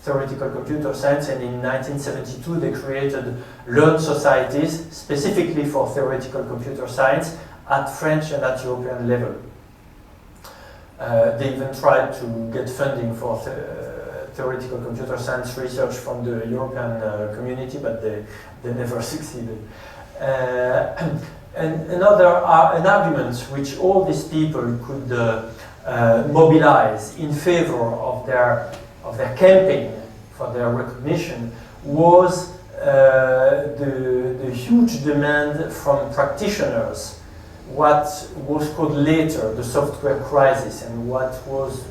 theoretical computer science, and in 1972 they created learned societies specifically for theoretical computer science at French and at European level. They even tried to get funding for theoretical computer science research from the European community, but they never succeeded. And an argument which all these people could mobilize in favor of their campaign for their recognition was the huge demand from practitioners, what was called later the software crisis, and what was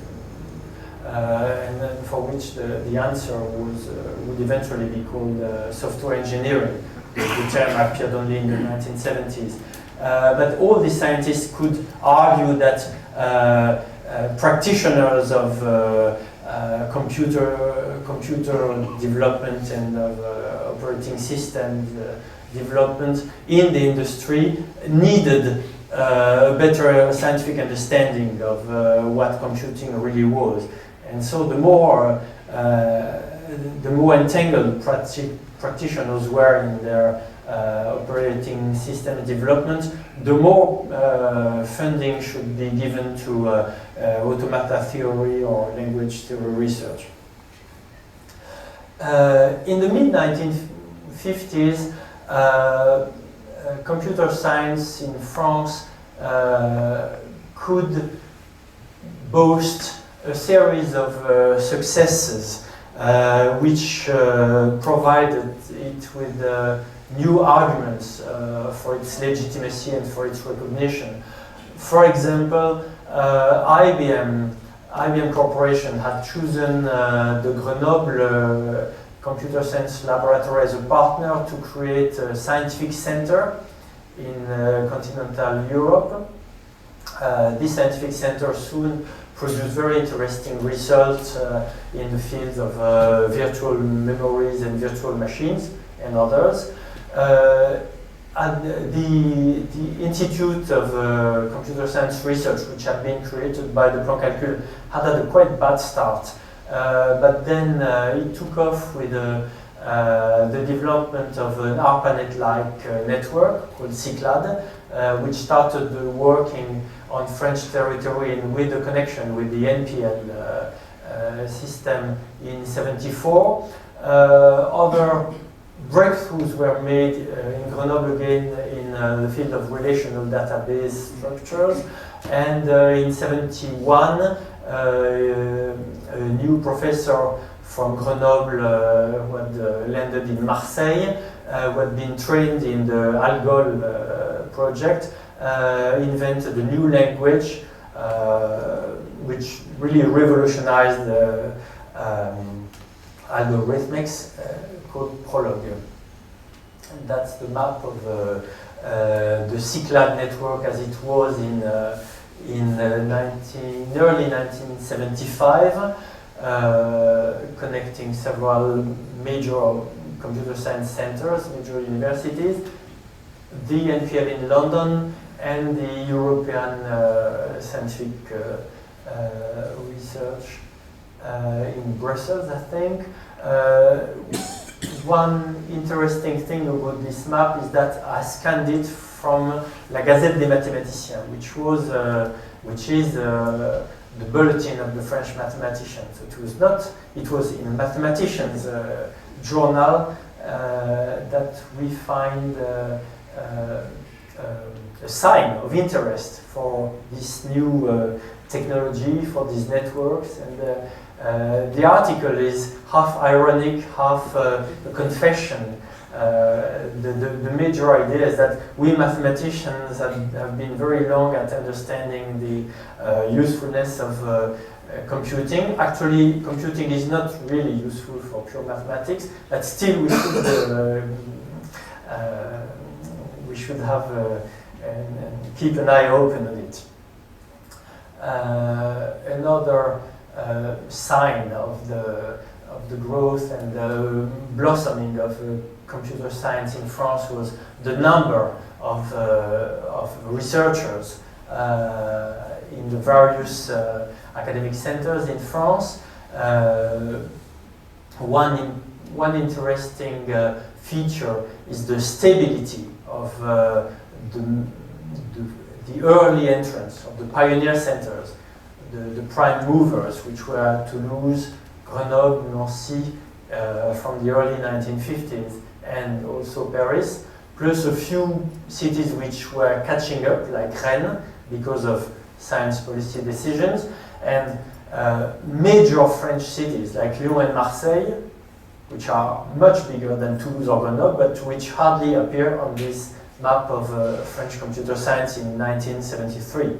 and then for which the answer would eventually be called software engineering. The term appeared only in the 1970s. But all these scientists could argue that practitioners of computer development and of operating systems development in the industry needed a better scientific understanding of what computing really was. And so the more entangled practitioners were in their operating system development, the more funding should be given to automata theory or language theory research. In the mid-1950s, computer science in France could boast a series of successes which provided it with new arguments for its legitimacy and for its recognition. For example, IBM Corporation had chosen the Grenoble Computer Science Laboratory as a partner to create a scientific center in continental Europe. This scientific center soon produced very interesting results in the fields of virtual memories and virtual machines and others. And the Institute of Computer Science Research, which had been created by the Plan Calcul, had a quite bad start. But then it took off with the development of an ARPANET-like network called Cyclade, which started working on French territory and with a connection with the NPL system in '74. Other breakthroughs were made in Grenoble again in the field of relational database structures, and in '71 a new professor from Grenoble who had landed in Marseille, who had been trained in the Algol project, invented a new language which really revolutionized algorithmics, called Prolog. And that's the map of the Cyclade network as it was in early 1975, connecting several major computer science centers, major universities, the NPL in London, and the European scientific research in Brussels, I think. One interesting thing about this map is that I scanned it from La Gazette des Mathématiciens, which is the bulletin of the French mathematicians. It was in a mathematicians journal that we find a sign of interest for this new technology, for these networks, and the article is half ironic, half a confession. The major idea is that we mathematicians have been very long at understanding the usefulness of computing. Actually, computing is not really useful for pure mathematics, but still we should have and keep an eye open on it. Another sign of the growth and the blossoming of computer science in France was the number of researchers in the various academic centers in France. One interesting feature is the stability of the early entrance of the pioneer centers, the prime movers, which were Toulouse, Grenoble, Nancy, from the early 1950s, and also Paris, plus a few cities which were catching up, like Rennes, because of science policy decisions, and major French cities like Lyon and Marseille, which are much bigger than Toulouse or Grenoble, but which hardly appear on this map of French computer science in 1973.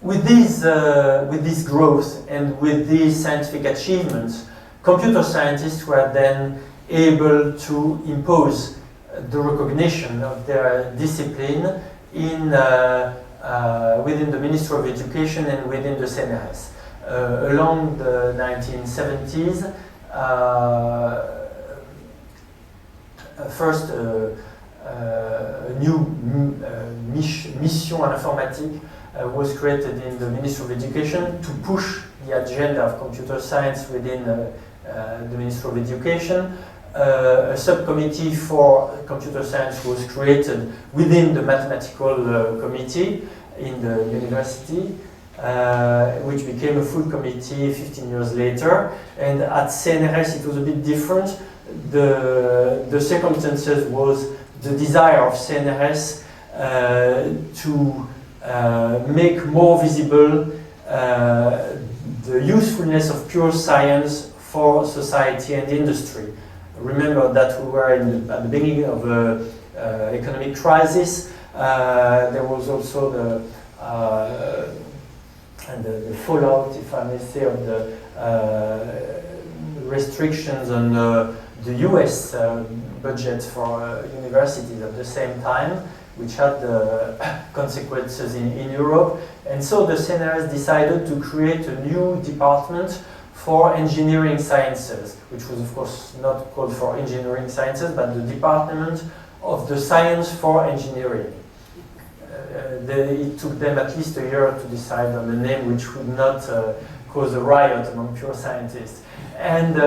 With this growth and with these scientific achievements, computer scientists were then able to impose the recognition of their discipline within the Ministry of Education and within the CNRS. Along the 1970s, first a new mission à l'informatique was created in the Ministry of Education to push the agenda of computer science within the Ministry of Education. A subcommittee for computer science was created within the mathematical committee in the university, which became a full committee 15 years later. And at CNRS it was a bit different. The circumstances was the desire of CNRS to make more visible the usefulness of pure science for society and industry. Remember that we were at the beginning of an economic crisis. There was also the fallout, if I may say, of the restrictions on the US budget for universities at the same time, which had consequences in Europe. And so the CNRS decided to create a new department for engineering sciences, which was of course not called for engineering sciences, but the Department of the Science for Engineering. It took them at least a year to decide on a name which would not cause a riot among pure scientists. And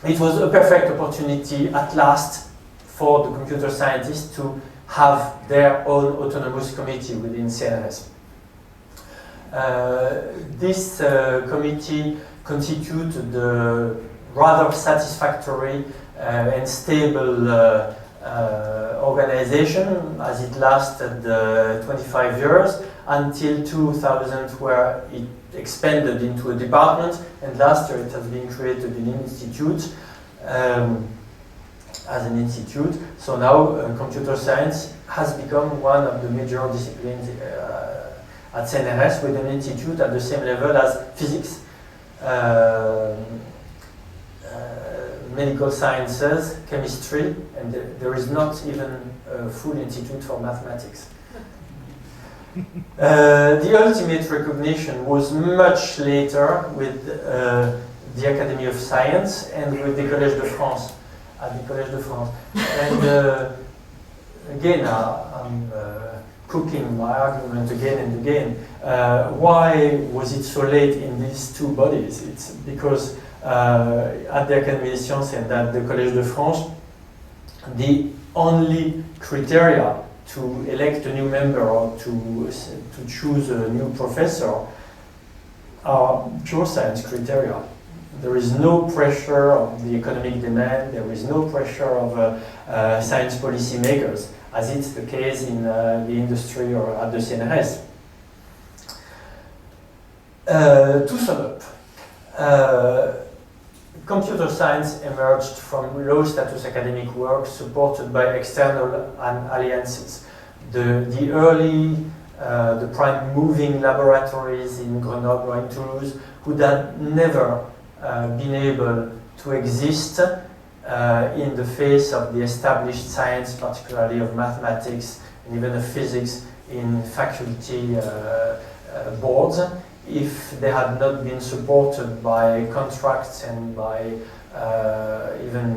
it was a perfect opportunity at last for the computer scientists to have their own autonomous committee within CNRS. This committee constituted the rather satisfactory and stable organization, as it lasted 25 years until 2000, where it expanded into a department, and last year it has been created in an institute as an institute. So now computer science has become one of the major disciplines at CNRS, with an institute at the same level as physics, medical sciences, chemistry, and there is not even a full institute for mathematics. The ultimate recognition was much later with the Academy of Science and with the Collège de France, at the Collège de France. And again, I'm cooking my argument again and again. Why was it so late in these two bodies? It's because at the Académie des Sciences and at the Collège de France, the only criteria to elect a new member or to choose a new professor are pure science criteria. There is no pressure of the economic demand, there is no pressure of science policy makers, as it's the case in the industry or at the CNRS. To sum up, computer science emerged from low-status academic work supported by external alliances. The early, the prime moving laboratories in Grenoble or in Toulouse would have never been able to exist in the face of the established science, particularly of mathematics and even of physics in faculty boards, if they had not been supported by contracts and by even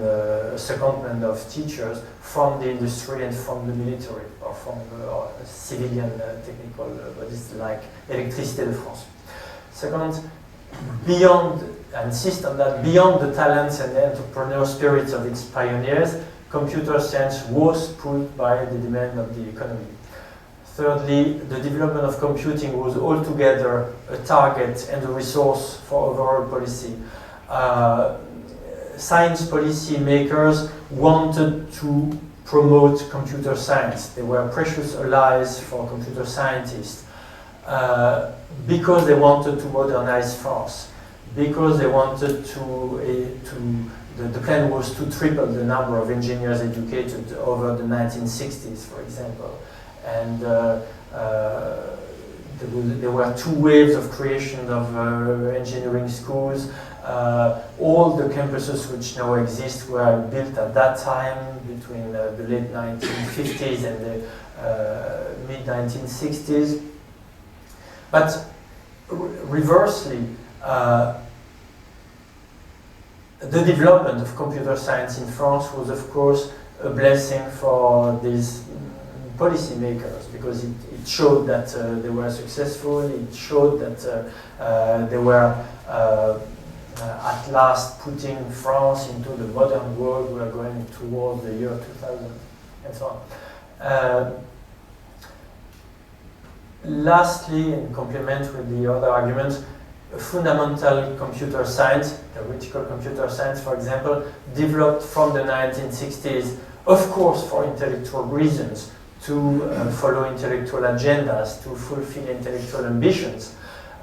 secondment of teachers from the industry and from the military or from civilian technical bodies like Électricité de France. Second, beyond, I insist on that, beyond the talents and the entrepreneurial spirits of its pioneers, computer science was pulled by the demand of the economy. Thirdly, the development of computing was altogether a target and a resource for overall policy. Science policy makers wanted to promote computer science. They were precious allies for computer scientists because they wanted to modernize France, because they wanted the plan was to triple the number of engineers educated over the 1960s, for example. And there were two waves of creation of engineering schools. All the campuses which now exist were built at that time between the late 1950s and the mid-1960s. But reversely, the development of computer science in France was, of course, a blessing for these policymakers, because it showed that they were successful, it showed that they were at last putting France into the modern world. We are going toward the year 2000 and so on. Lastly, in complement with the other arguments, fundamental computer science, theoretical computer science, for example, developed from the 1960s, of course, for intellectual reasons, to follow intellectual agendas, to fulfill intellectual ambitions,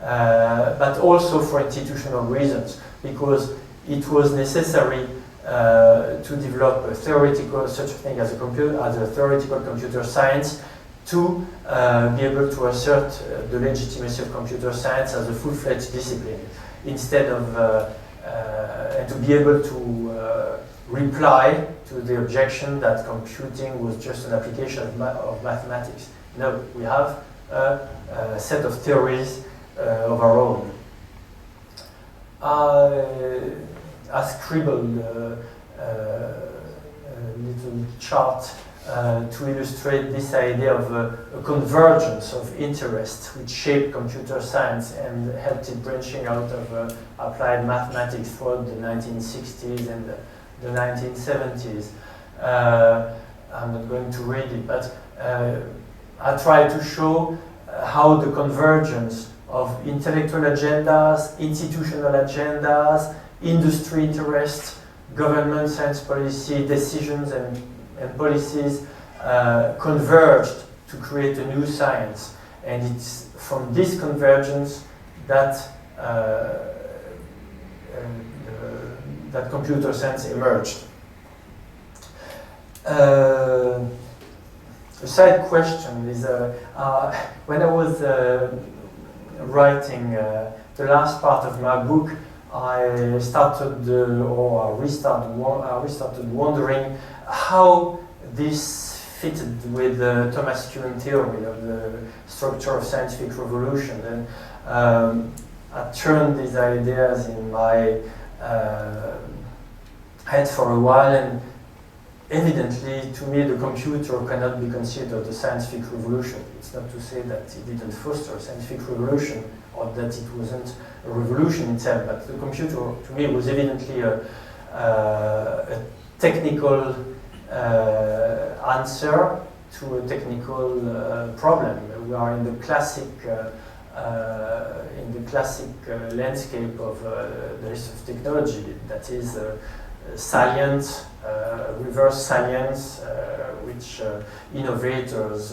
but also for institutional reasons, because it was necessary to develop a theoretical, such a thing as a theoretical computer science, to be able to assert the legitimacy of computer science as a full-fledged discipline, instead of, and to be able to reply to the objection that computing was just an application of mathematics. No, we have a set of theories of our own. I scribbled a little chart to illustrate this idea of a convergence of interests which shaped computer science and helped it branching out of applied mathematics throughout the 1960s and the 1970s. I'm not going to read it, but I try to show how the convergence of intellectual agendas, institutional agendas, industry interests, government science policy decisions and policies converged to create a new science. And it's from this convergence that that computer science emerged. A side question is, when I was writing the last part of my book, I started, or I restarted wondering how this fitted with the Thomas Kuhn theory of the structure of scientific revolution. And I turned these ideas in my head for a while, and evidently, to me, the computer cannot be considered a scientific revolution. It's not to say that it didn't foster a scientific revolution, or that it wasn't a revolution itself, but the computer, to me, was evidently a technical answer to a technical problem. We are in the classic landscape of the history of technology, that is science, reverse science, which innovators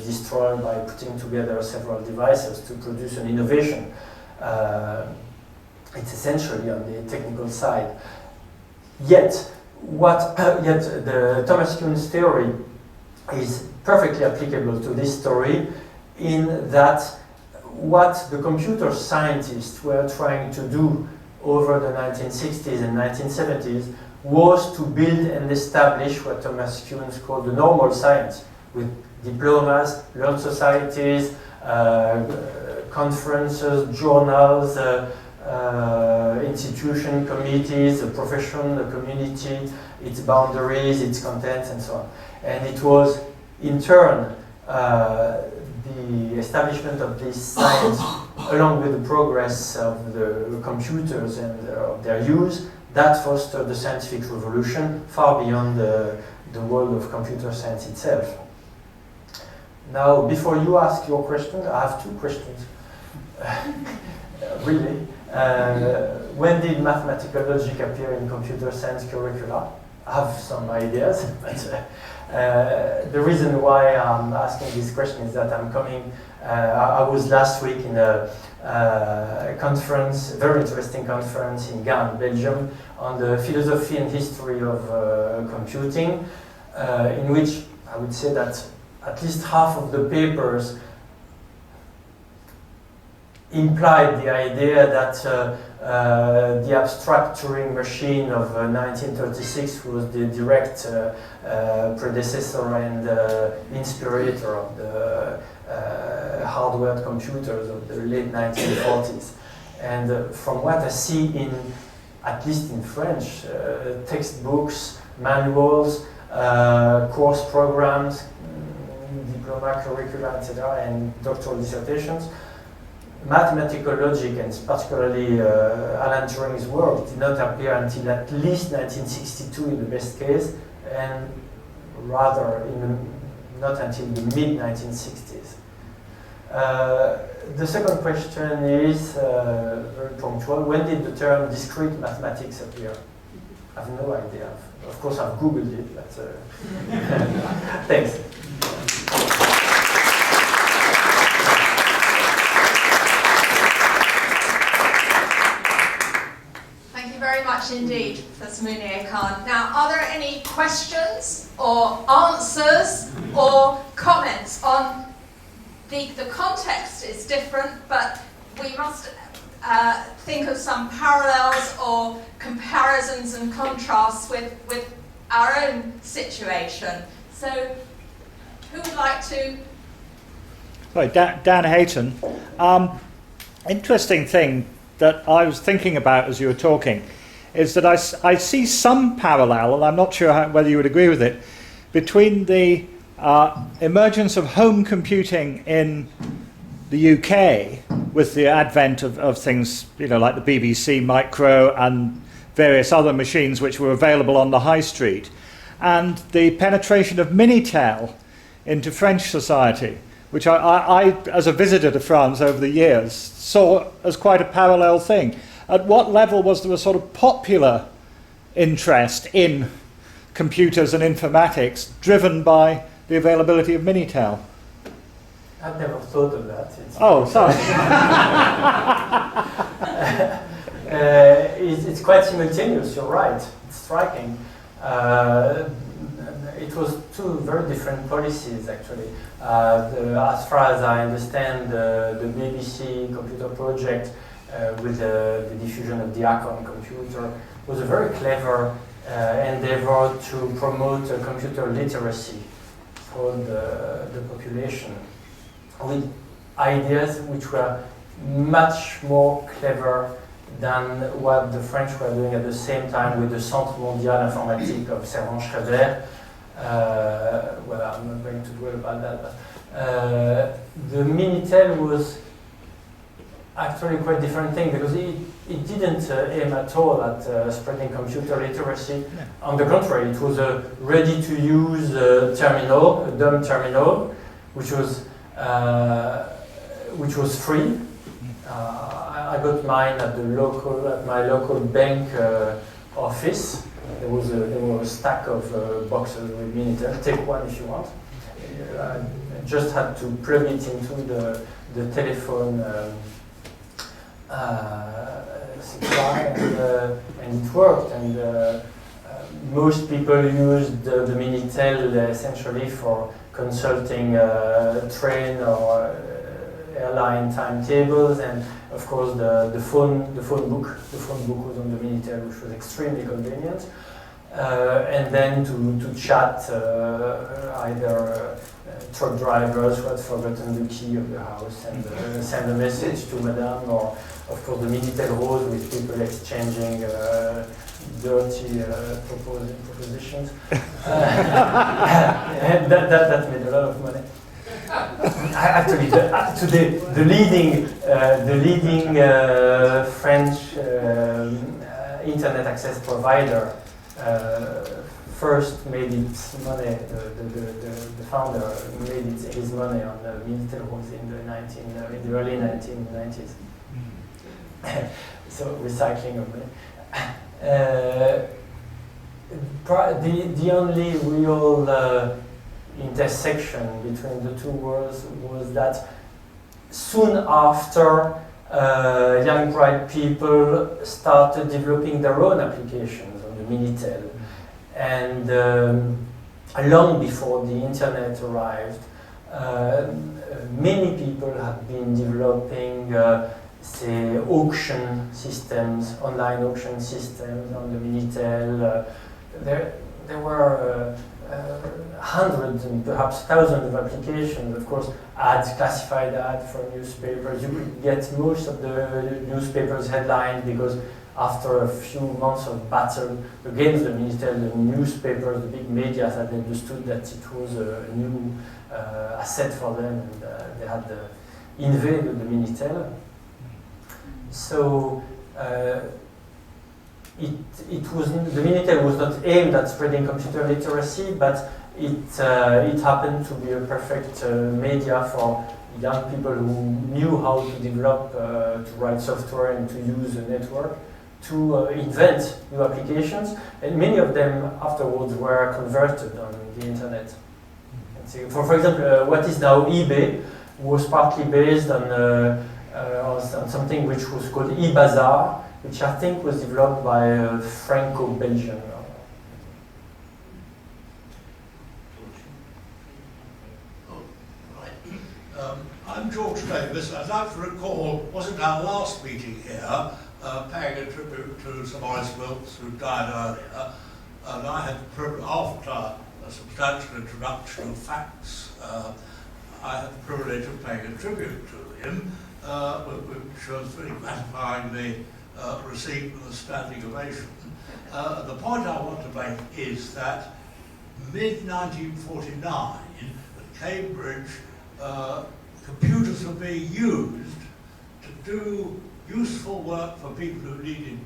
destroy by putting together several devices to produce an innovation. It's essentially on the technical side. Yet the Thomas Kuhn's theory is perfectly applicable to this story, in that what the computer scientists were trying to do over the 1960s and 1970s was to build and establish what Thomas Kuhn called the normal science, with diplomas, learned societies, conferences, journals, institution, committees, the profession, the community, its boundaries, its contents, and so on. And it was, in turn, the establishment of this science, along with the progress of the computers and of their use, that fostered the scientific revolution far beyond the world of computer science itself. Now, before you ask your question, I have two questions. Really. When did mathematical logic appear in computer science curricula? I have some ideas, but the reason why I'm asking this question is that I'm coming, I was last week in a conference, a very interesting conference in Gand, Belgium, on the philosophy and history of computing, in which I would say that at least half of the papers implied the idea that the abstract Turing machine of 1936 was the direct predecessor and inspirator of the hardware computers of the late 1940s. And from what I see in, at least in French, textbooks, manuals, course programs, diploma curricula, etc., and doctoral dissertations, mathematical logic, and particularly Alan Turing's work, did not appear until at least 1962 in the best case, and rather not until the mid-1960s. The second question is very punctual. When did the term discrete mathematics appear? I have no idea. Of course, I've Googled it, but thanks. you very much indeed, Professor Mounier-Kuhn. Now, are there any questions or answers or comments on the context is different, but we must think of some parallels or comparisons and contrasts with our own situation. So, who would like to? Sorry, Dan Hayton. Interesting thing that I was thinking about as you were talking is that I see some parallel, and I'm not sure whether you would agree with it, between the emergence of home computing in the UK with the advent of things, you know, like the BBC Micro and various other machines which were available on the high street, and the penetration of Minitel into French society, which I, as a visitor to France over the years, saw as quite a parallel thing. At what level was there a sort of popular interest in computers and informatics driven by the availability of Minitel? I've never thought of that. Sorry. It's quite simultaneous, you're right. It's striking. It was two very different policies, actually. As far as I understand, the BBC computer project with the diffusion of the Acorn computer was a very clever endeavor to promote computer literacy for the population, with ideas which were much more clever than what the French were doing at the same time with the Centre Mondial Informatique of Servan-Schreiber. Well, I'm not going to dwell about that, but the Minitel was actually quite different thing because it didn't aim at all at spreading computer literacy. Yeah. On the contrary, it was a ready-to-use terminal, a dumb terminal, which was free. I got mine at my local bank office. There was a stack of boxes with Minitel. Take one if you want. I just had to plug it into the telephone supply, and it worked. And most people used the Minitel essentially for consulting train or airline timetables, and of course the phone book. The phone book was on the Minitel, which was extremely convenient. And then to chat either truck drivers who had forgotten the key of the house and send a message to Madame, or of course the Minitel Rose with people exchanging dirty propositions. And that made a lot of money. Actually, today the leading French internet access provider first made its money. The founder made his money on the Minitel Rose in the early 1990s. So recycling of money. The only real intersection between the two worlds was that soon after young bright people started developing their own applications on the Minitel, and long before the internet arrived, many people had been developing say auction systems, online auction systems on the Minitel. There were hundreds and perhaps thousands of applications. Of course, ads, classified ads for newspapers. You could get most of the newspapers' headlines because after a few months of battle against the Minitel, the newspapers, the big media had understood that it was a new asset for them, and they had invaded the Minitel. So the Minitel was not aimed at spreading computer literacy, but it happened to be a perfect media for young people who knew how to develop, to write software and to use a network, to invent new applications, and many of them afterwards were converted on the internet. For example, what is now eBay was partly based on something which was called eBazaar, which I think was developed by a Franco-Belgian. I'm George Davis. I'd like to recall, wasn't our last meeting here, paying a tribute to Sir Maurice Wilkes, who died earlier, and I had the privilege, after a substantial introduction of facts, I had the privilege of paying a tribute to him, which was very gratifyingly received with a standing ovation. The point I want to make is that mid-1949 at Cambridge, computers were being used to do useful work for people who needed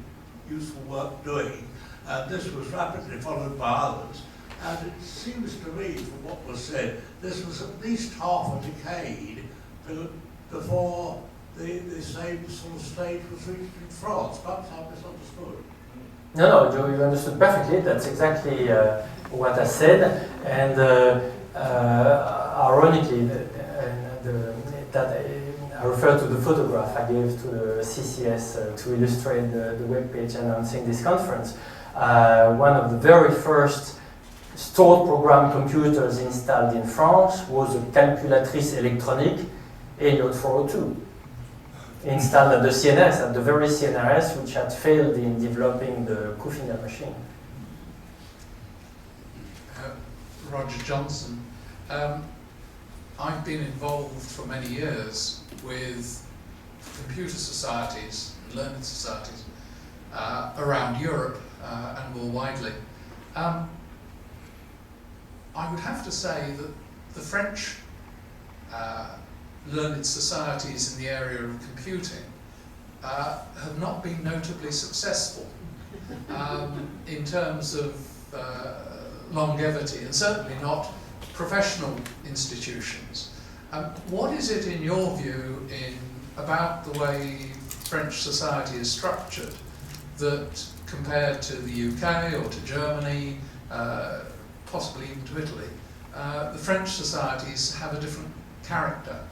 useful work doing, and this was rapidly followed by others. And it seems to me, from what was said, this was at least half a decade before the same sort of stage was reached in France. Perhaps I misunderstood. No, Joe, you understood perfectly. That's exactly what I said. And ironically, I refer to the photograph I gave to the CCS to illustrate the webpage announcing this conference. One of the very first stored program computers installed in France was a calculatrice électronique Elliott 402, installed at the CNRS, at the very CNRS which had failed in developing the Kufinger machine. Roger Johnson. I've been involved for many years with computer societies, learned societies around Europe and more widely. I would have to say that the French learned societies in the area of computing have not been notably successful in terms of longevity, and certainly not professional institutions. What is it, in your view, about the way French society is structured that, compared to the UK or to Germany, possibly even to Italy, the French societies have a different character?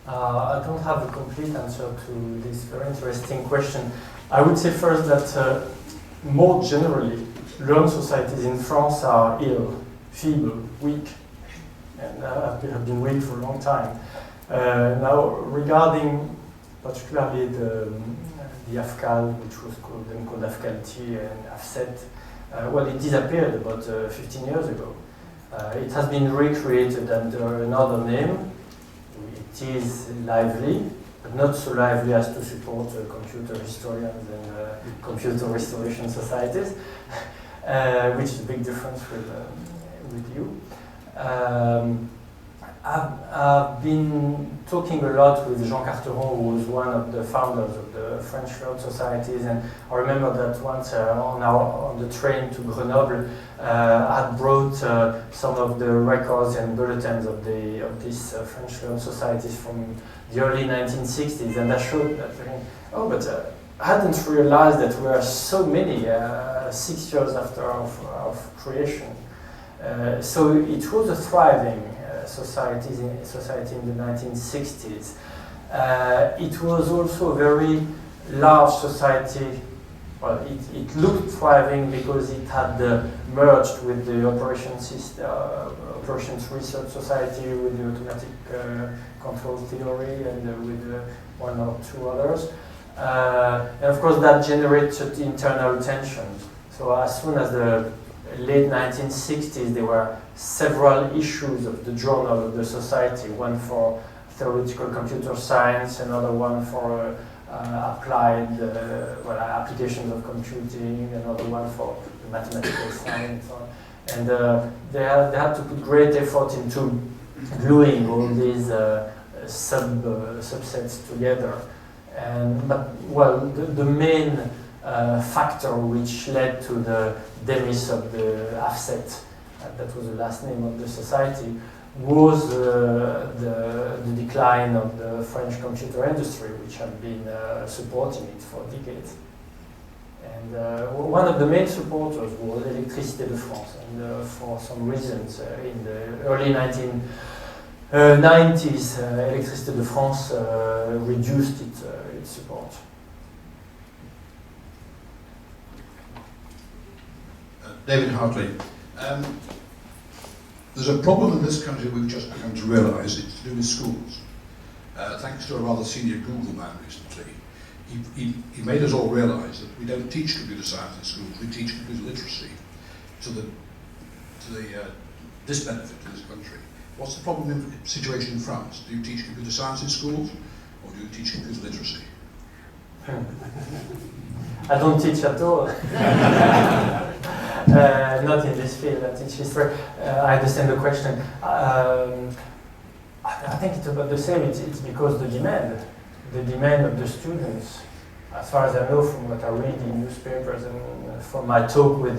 I don't have a complete answer to this very interesting question. I would say first that more generally, learned societies in France are ill, feeble, weak, and have been weak for a long time. Now, regarding particularly the AFCAL, which was then called AFCAL-T and AFSET, well, it disappeared about 15 years ago. It has been recreated under another name. It is lively, but not so lively as to support computer historians and computer restoration societies, which is a big difference with you. I've been talking a lot with Jean Carteron, who was one of the founders of the French Learned Societies, and I remember that once on the train to Grenoble, I brought some of the records and bulletins of these French Learned Societies from the early 1960s, and I showed that, I hadn't realized that we are so many 6 years after our creation. So it was a thriving society in the 1960s. It was also a very large society. Well, it looked thriving because it had merged with the operations research society, with the automatic control theory, and with one or two others. And of course that generated internal tensions. So as soon as the late 1960s, there were several issues of the journal of the society, one for theoretical computer science, another one for applied applications of computing, another one for mathematical science. And they had to put great effort into gluing all these subsets together. But the main factor which led to the demise of the AFSET, that was the last name of the society, was the decline of the French computer industry, which had been supporting it for decades. And one of the main supporters was Électricité de France, and for some reasons in the early 1990s, Électricité de France reduced its support. David Hartley. There's a problem in this country we've just begun to realise. It's to do with schools. Thanks to a rather senior Google man recently, he made us all realise that we don't teach computer science in schools. We teach computer literacy to the disbenefit to this country. What's the situation in France? Do you teach computer science in schools, or do you teach computer literacy? I don't teach at all. Not in this field. I teach history. I understand the question. I think it's about the same. It's because the demand of the students, as far as I know from what I read in newspapers and from my talk with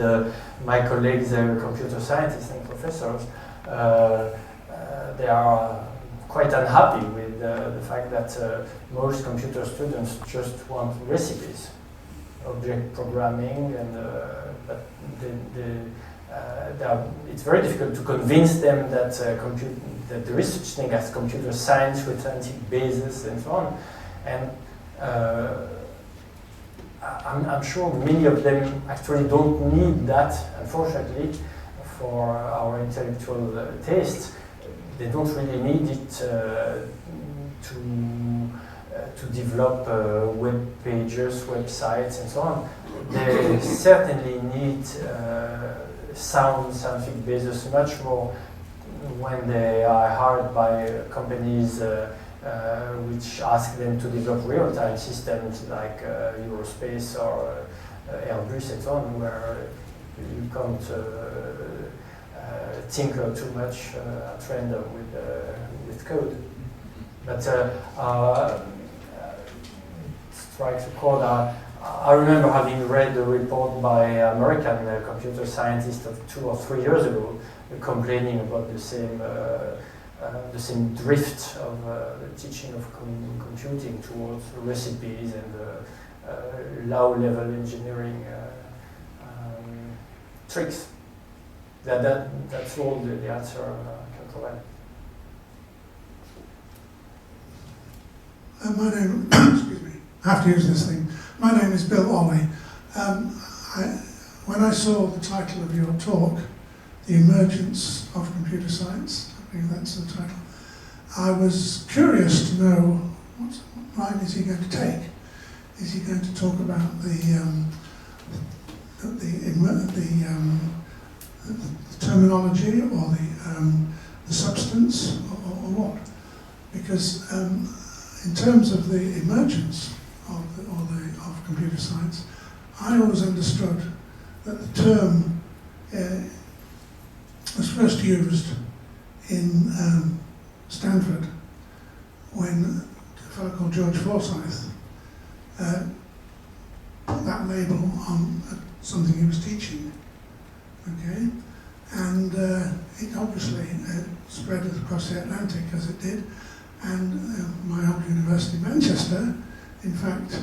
my colleagues, computer scientists and professors, they are quite unhappy with the fact that most computer students just want recipes, object programming, and but it's very difficult to convince them that that there is such thing as computer science with scientific basis and so on. And I'm sure many of them actually don't need that, unfortunately, for our intellectual tastes. They don't really need it to develop web pages, websites, and so on. They certainly need sound scientific basis much more when they are hired by companies which ask them to develop real-time systems like Eurospace or Airbus and so on, where you can't tinker too much at random with code. But strikes a chord. I remember having read a report by American computer scientists of 2 or 3 years ago, complaining about the same drift of the teaching of computing towards recipes and low-level engineering tricks. That's all the answer I can provide. My name, excuse me, I have to use this thing. My name is Bill Ollie. When I saw the title of your talk, The Emergence of Computer Science, I believe that's the title, I was curious to know what line is he going to take. Is he going to talk about the terminology or the substance or what? Because in terms of the emergence of computer science, I always understood that the term was first used in Stanford when a fellow called George Forsyth put that label on something he was teaching. Okay, and it obviously spread across the Atlantic as it did, and my old university, Manchester, in fact,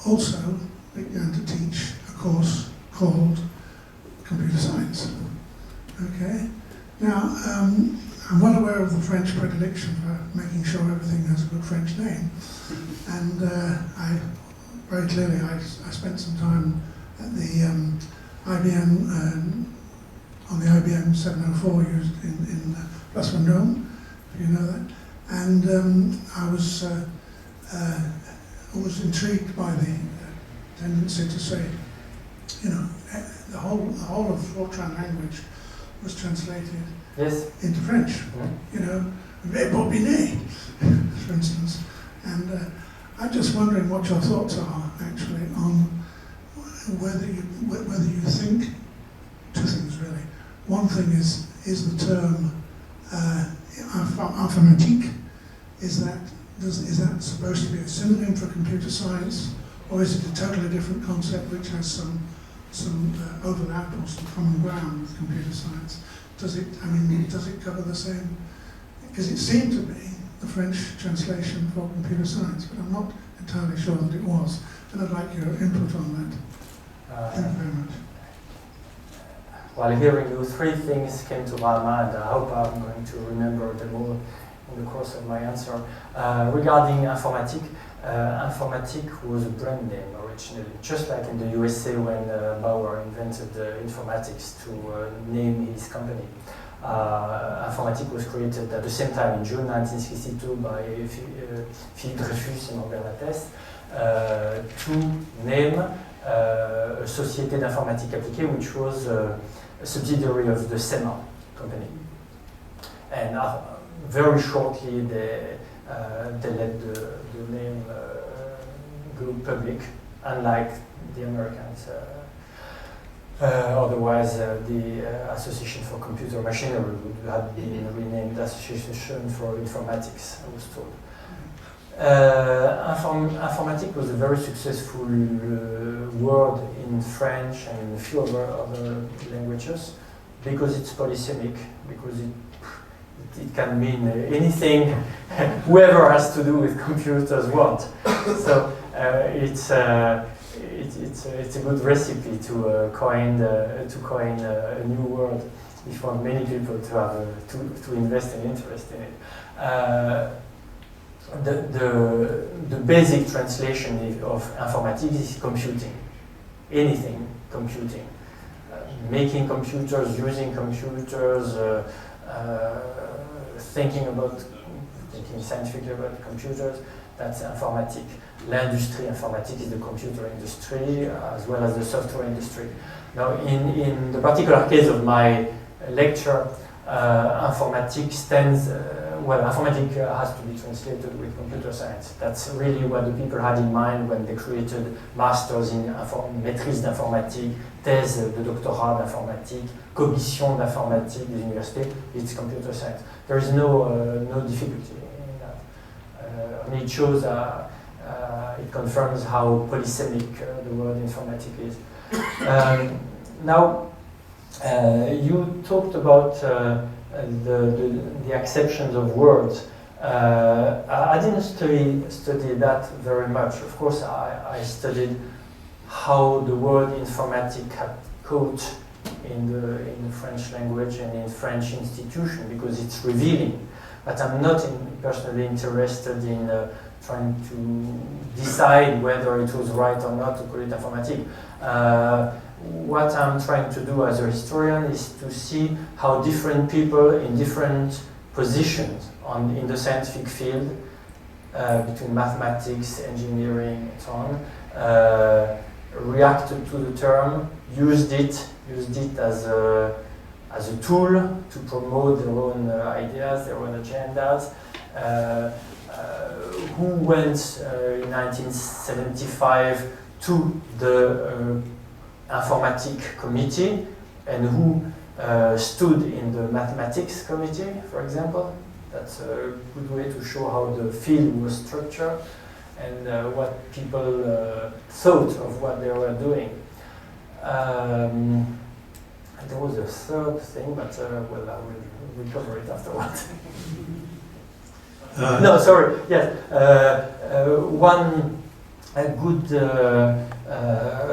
also began to teach a course called computer science. Okay, now I'm well aware of the French predilection for making sure everything has a good French name, and I very clearly I spent some time at the IBM, on the IBM 704 used in Place Vendôme, if you know that, and I was intrigued by the tendency to say, you know, the whole of Fortran language was translated into French. You know, Bobinet, for instance, and I'm just wondering what your thoughts are actually on whether you think two things really. One thing is the term informatique. Is that supposed to be a synonym for computer science, or is it a totally different concept which has some overlap or some common ground with computer science? Does it cover the same? Because it seemed to be the French translation for computer science, but I'm not entirely sure that it was. And I'd like your input on that. Thank you very much. While hearing you, 3 things came to my mind. I hope I'm going to remember them all in the course of my answer. Regarding informatique, informatique was a brand name originally, just like in the USA when Bauer invented informatics to name his company. Informatique was created at the same time in June 1962 by Philippe Dreyfus and Robert Lattès to name a Société d'informatique appliquée, which was a subsidiary of the SEMA company. And very shortly they let the name go public, unlike the Americans. Otherwise, the Association for Computer Machinery would have been renamed Association for Informatics, I was told. Informatique was a very successful word in French and in a few other languages because it's polysemic, because it can mean anything whoever has to do with computers want. So it's a good recipe to coin a new word if you want many people to have to invest in interest in it. The basic translation of informatique is computing, anything computing, making computers, using computers, thinking scientifically about computers. That's informatique. L'industrie informatique is the computer industry as well as the software industry. Now, in the particular case of my lecture, informatique stands. Informatique has to be translated with computer science. That's really what the people had in mind when they created masters in maîtrise d'informatique, thèse de doctorat d'informatique, commission d'informatique des universités. It's computer science. There is no difficulty in that. And it shows, it confirms how polysemic the word informatique is. Now, you talked about the acceptions of words. I didn't study that very much. Of course, I studied how the word informatique had caught in the French language and in French institution because it's revealing. But I'm not personally interested in trying to decide whether it was right or not to call it informatique. What I'm trying to do as a historian is to see how different people in different positions in the scientific field, between mathematics, engineering, and so on, reacted to the term, used it as a tool to promote their own ideas, their own agendas. Who went in 1975 to the informatique committee and who stood in the mathematics committee, for example. That's a good way to show how the field was structured and what people thought of what they were doing. There was a third thing, but I will recover it afterwards. No, sorry. Yes,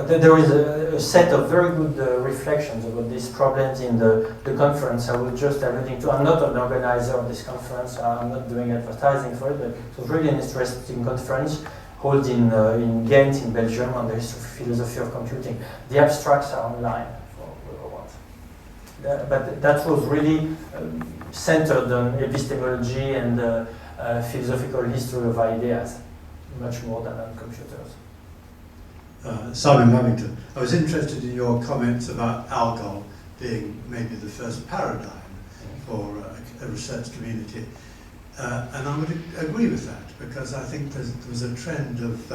there is a set of very good reflections about these problems in the conference. I was just alluding to. I'm not an organizer of this conference. I'm not doing advertising for it, but it was really an interesting conference held in Ghent, in Belgium, on the philosophy of computing. The abstracts are online for whoever wants. But that was really centered on epistemology and philosophical history of ideas, much more than on computers. Simon Lamington. I was interested in your comments about algol being maybe the first paradigm for a research community. And I would agree with that, because I think there was a trend of,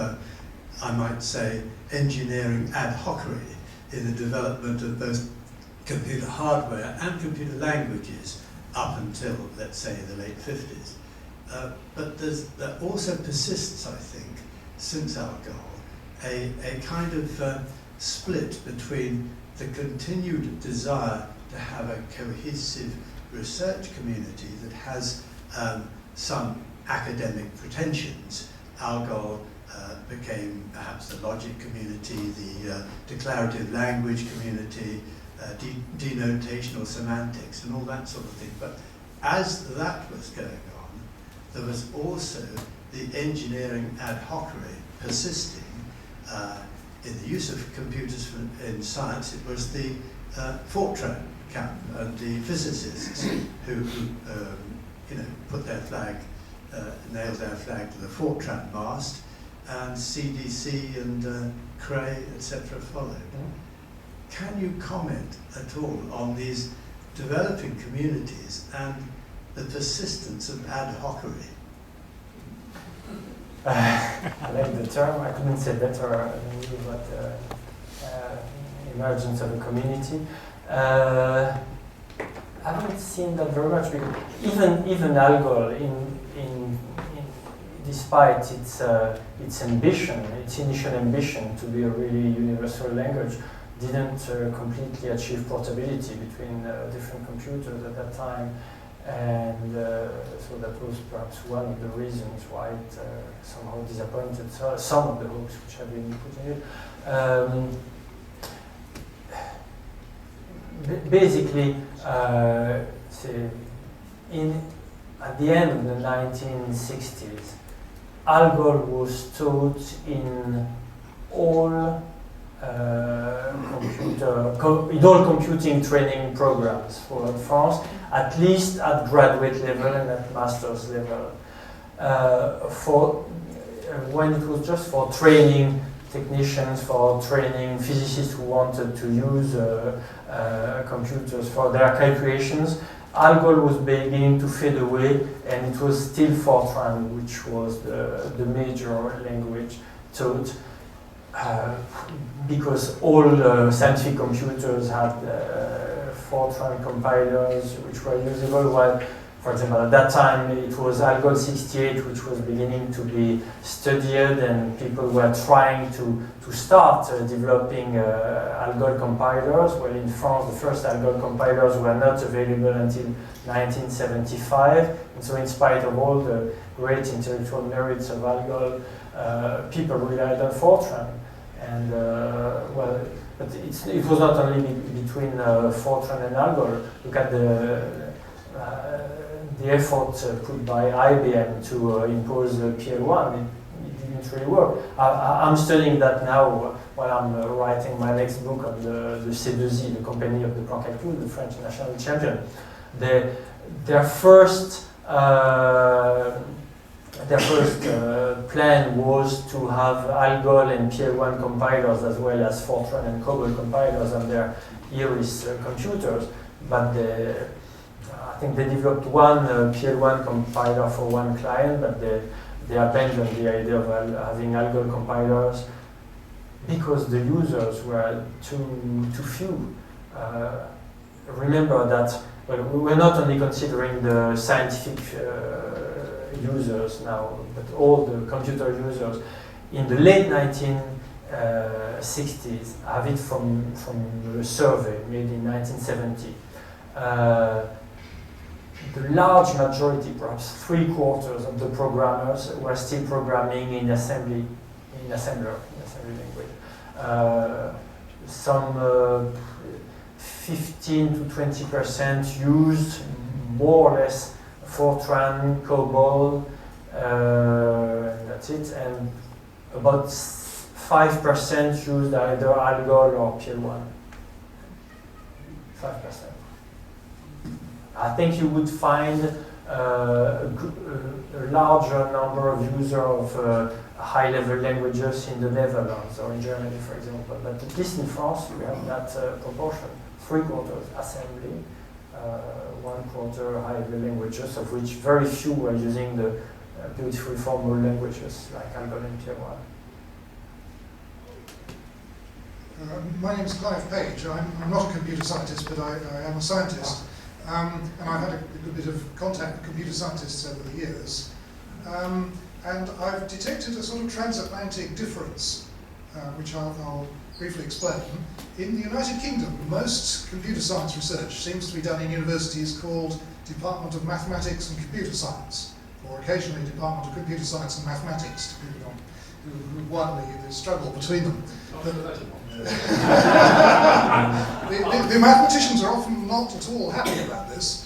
I might say, engineering ad hocery in the development of both computer hardware and computer languages up until, let's say, the late 50s. But there also persists, I think, since algol, a kind of split between the continued desire to have a cohesive research community that has some academic pretensions. Algol became perhaps the logic community, the declarative language community, denotational semantics, and all that sort of thing. But as that was going on, there was also the engineering ad hocery persisting in the use of computers in science. It was the Fortran camp and the physicists who put their flag, nailed their flag to the Fortran mast, and CDC and Cray, etc. followed. Can you comment at all on these developing communities and the persistence of ad hocery? I like the term. I couldn't say better than you, but emergence of a community. I haven't seen that very much, because even Algol, despite its ambition, its initial ambition to be a really universal language, didn't completely achieve portability between different computers at that time. And so that was perhaps one of the reasons why it somehow disappointed some of the hopes which had been put in it. Basically, at the end of the 1960s, Algol was taught in all computing training programs for France, at least at graduate level and at master's level. When it was just for training technicians, for training physicists who wanted to use computers for their calculations, Algol was beginning to fade away, and it was still Fortran which was the major language taught. Because all scientific computers had Fortran compilers which were usable, while, for example, at that time it was Algol 68 which was beginning to be studied, and people were trying to start developing Algol compilers. Well, in France, the first Algol compilers were not available until 1975, and so in spite of all the great intellectual merits of Algol, people relied on Fortran. And but it was not only between Fortran and Algol. Look at the effort put by IBM to impose PL1. It didn't really work. I'm studying that now while I'm writing my next book on the C2Z, the company of the plan calcul, the French national champion. Their first plan was to have Algol and PL1 compilers as well as Fortran and COBOL compilers on their Iris computers, but I think they developed one PL1 compiler for one client, but they abandoned the idea of having Algol compilers because the users were too few. Remember that we're not only considering the scientific users now, but all the computer users. In the late 1960s, I have it from a survey made in 1970. The large majority, perhaps 3/4 of the programmers, were still programming in assembly language. Some 15 to 20% used more or less Fortran, COBOL, and that's it. And about 5% used either Algol or PL1. 5%. I think you would find a larger number of users of high-level languages in the Netherlands or in Germany, for example. But at least in France, we have that proportion. 3/4 assembly, 1/4 high-level languages, of which very few were using the beautiful formal languages like Algol and PL1. My name is Clive Page. I'm not a computer scientist, but I am a scientist. And I've had a good bit of contact with computer scientists over the years. And I've detected a sort of transatlantic difference, which I'll briefly explain. In the United Kingdom, most computer science research seems to be done in universities called Department of Mathematics and Computer Science, or occasionally Department of Computer Science and Mathematics, depending on who won the struggle between them. The mathematicians are often not at all happy about this.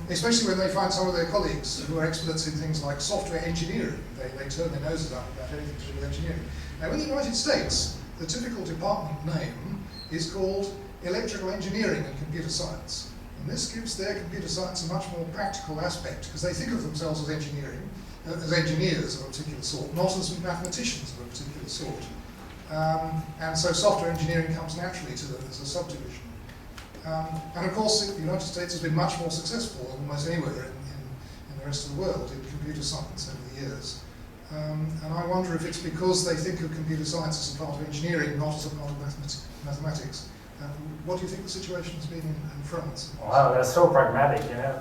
especially when they find some of their colleagues who are experts in things like software engineering. They turn their noses up about anything to do with engineering. Now, in the United States, the typical department name is called electrical engineering and computer science. And this gives their computer science a much more practical aspect, because they think of themselves as engineering, as engineers of a particular sort, not as mathematicians of a particular sort. And so software engineering comes naturally to them as a subdivision. And of course, the United States has been much more successful than almost anywhere in the rest of the world in computer science over the years. And I wonder if it's because they think of computer science as a part of engineering, not as a part of mathematics. What do you think the situation has been in France? Wow, they're so pragmatic, you know.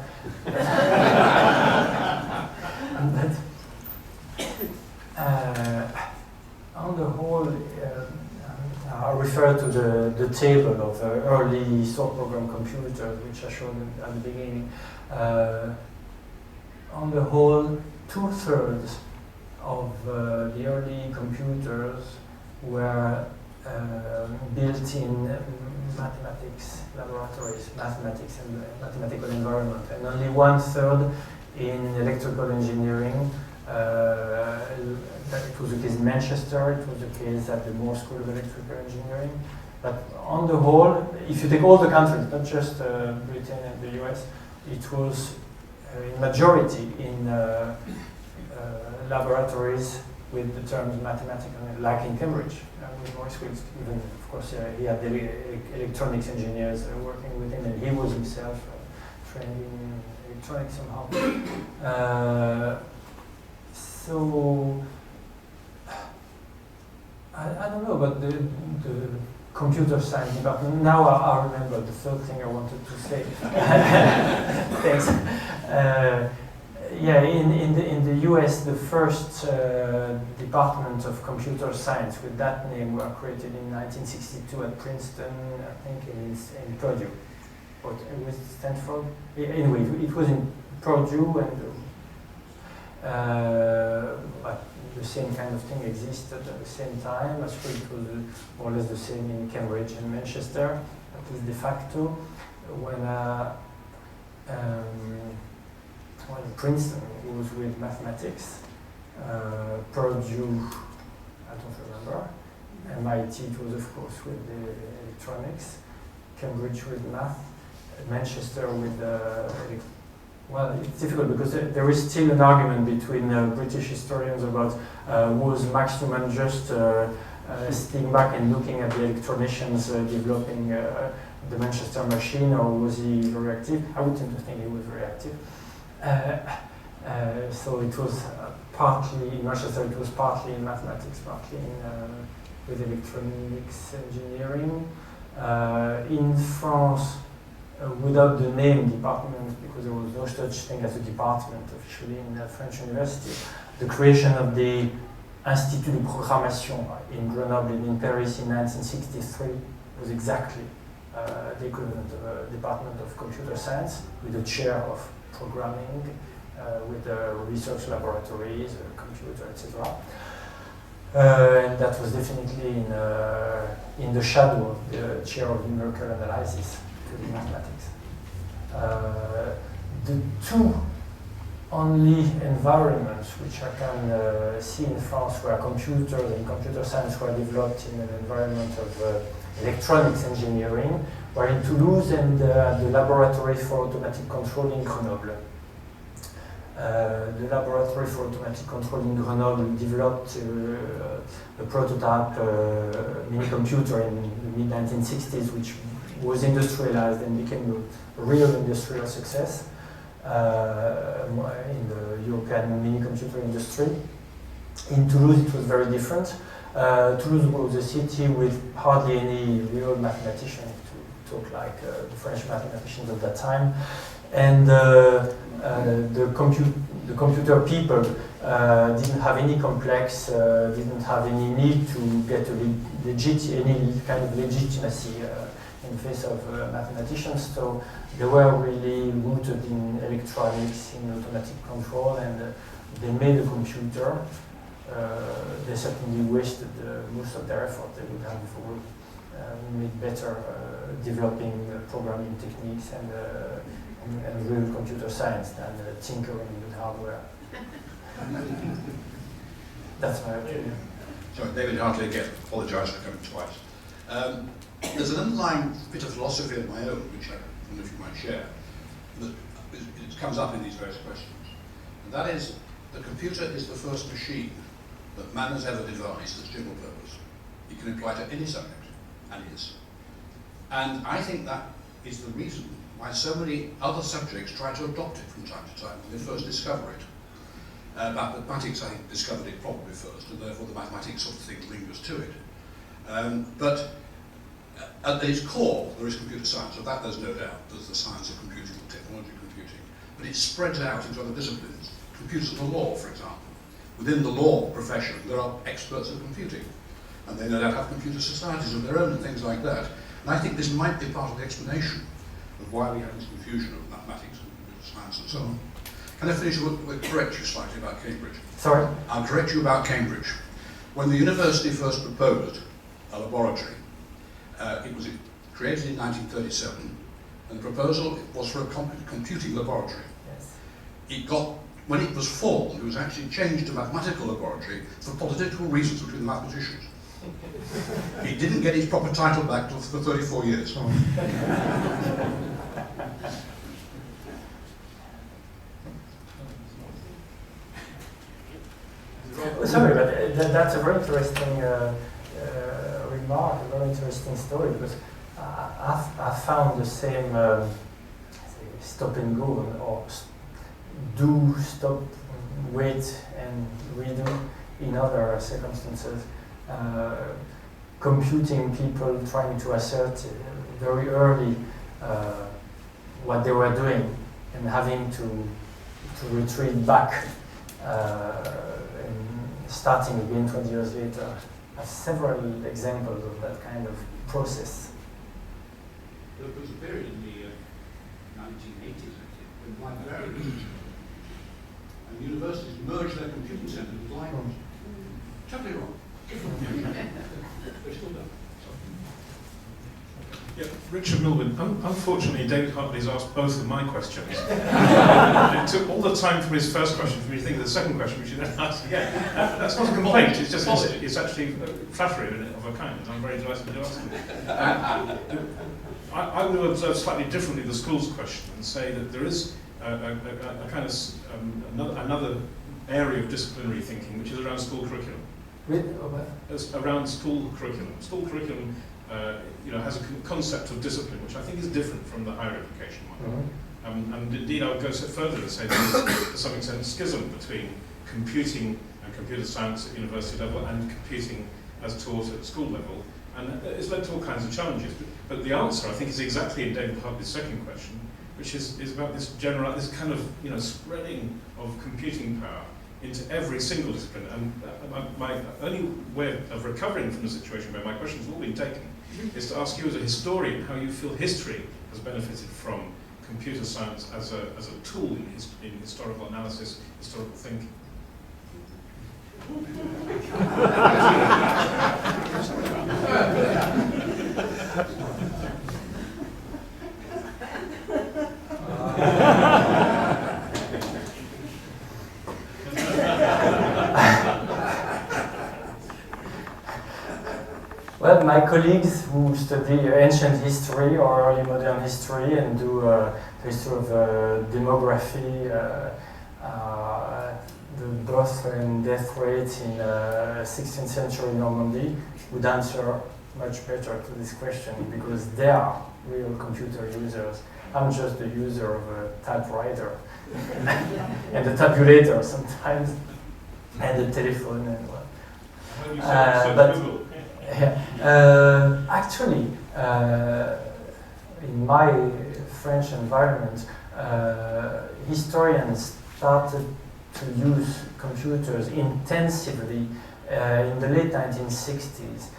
On the whole, I refer to the table of early short program computers, which I showed at the beginning. On the whole, 2/3 of the early computers were built in mathematics laboratories, mathematics and mathematical environment, and only 1/3 in electrical engineering. It was the case in Manchester, it was the case at the Moore School of Electrical Engineering. But on the whole, if you take all the countries, not just Britain and the US, it was in majority in laboratories with the terms mathematical, like in Cambridge, with Morris Wills. Even, of course, he had the electronics engineers working with him, and he was himself trained in electronics somehow. So, I don't know, but the computer science department, now I remember the third thing I wanted to say. Thanks. Yeah, in the US, the first department of computer science with that name were created in 1962 at Princeton, I think in Purdue, or with Stanford. Anyway, it was in Purdue, and but the same kind of thing existed at the same time. As well, it was more or less the same in Cambridge and Manchester, at least de facto. When Princeton was with mathematics, Purdue, I don't remember, MIT it was of course with the electronics, Cambridge with math, Manchester with well, it's difficult because there is still an argument between British historians about was Max Newman just sitting back and looking at the electronicians developing the Manchester machine, or was he very active? I would tend to think he was very active. So it was partly in Manchester, it was partly in mathematics, partly with electronics engineering. In France, without the name department, because there was no such thing as a department officially in a French university, the creation of the Institut de Programmation in Grenoble and in Paris in 1963 was exactly the equivalent of a department of computer science, with a chair of programming, with research laboratories, a computer, etc. And that was definitely in the shadow of the chair of numerical analysis to the mathematics. The two only environments which I can see in France where computers and computer science were developed in an environment of electronics engineering were in Toulouse and the Laboratory for Automatic Control in Grenoble. The Laboratory for Automatic Control in Grenoble developed a prototype mini computer in the mid-1960s, which was industrialized and became a real industrial success in the European mini computer industry. In Toulouse, it was very different. Toulouse was a city with hardly any real mathematicians, to talk like the French mathematicians of that time. And the computer people didn't have any complex, didn't have any need to get any kind of legitimacy in the face of mathematicians. So they were really rooted in electronics, in automatic control, and they made a computer. They certainly wasted most of their effort. They would have made better developing programming techniques and and real computer science than tinkering with hardware. That's my opinion. Sorry, David Hartley again. Apologise for coming twice. There's an underlying bit of philosophy of my own, which I don't know if you might share, that it comes up in these various questions. And that is, the computer is the first machine that man has ever devised as general purpose. It can apply to any subject, and is. And I think that is the reason why so many other subjects try to adopt it from time to time when they first discover it. Mathematics, I think, discovered it probably first, and therefore the mathematics sort of thing lingers to it. But at its core, there is computer science. Of that, there's no doubt. There's the science of computing, the technology of computing. But it spreads out into other disciplines. Computers of the law, for example. Within the law profession, there are experts in computing. And they no doubt have computer societies of their own and things like that. And I think this might be part of the explanation of why we have this confusion of mathematics and computer science and so on. Can I finish with correct you slightly about Cambridge? Sorry? I'll correct you about Cambridge. When the university first proposed a laboratory, it was created in 1937, and the proposal was for a computing laboratory. Yes. When it was formed, it was actually changed to mathematical laboratory for political reasons between the mathematicians. It didn't get its proper title back for 34 years. Sorry, but that's a very interesting remark, a very interesting story, because I found the same stop and go, or do, stop, wait, and redo in other circumstances. Computing people trying to assert very early what they were doing and having to retreat back and starting again 20 years later. I have several examples of that kind of process. There was a period in the 1980s, when librarians and universities merged their computing centres with libraries. Totally wrong. They're still done. Yeah, Richard Milburn. Unfortunately, David Hartley's asked both of my questions. It took all the time from his first question for me to think of the second question, which you then asked again. That's not a complaint. It's just it's actually flattery of a kind, and I'm very delighted to ask him. I would observe slightly differently the schools question and say that there is a kind of another area of disciplinary thinking, which is around school curriculum. Around school curriculum. School curriculum has a concept of discipline, which I think is different from the higher education one. Mm-hmm. And indeed, I would go a step further and say there is, to some extent, a schism between computing and computer science at university level and computing as taught at school level. And it's led to all kinds of challenges. But the answer, I think, is exactly in David Hartley's second question, which is about this kind of spreading of computing power into every single discipline. And my only way of recovering from the situation where my questions have all been taken is to ask you as a historian how you feel history has benefited from computer science as a tool in historical analysis, historical thinking. Well, my colleagues who study ancient history or early modern history and do the history of demography, the birth and death rate in 16th century Normandy would answer much better to this question, because they are real computer users. I'm just the user of a typewriter and a tabulator sometimes, and a telephone and what. Actually, in my French environment, historians started to use computers intensively in the late 1960s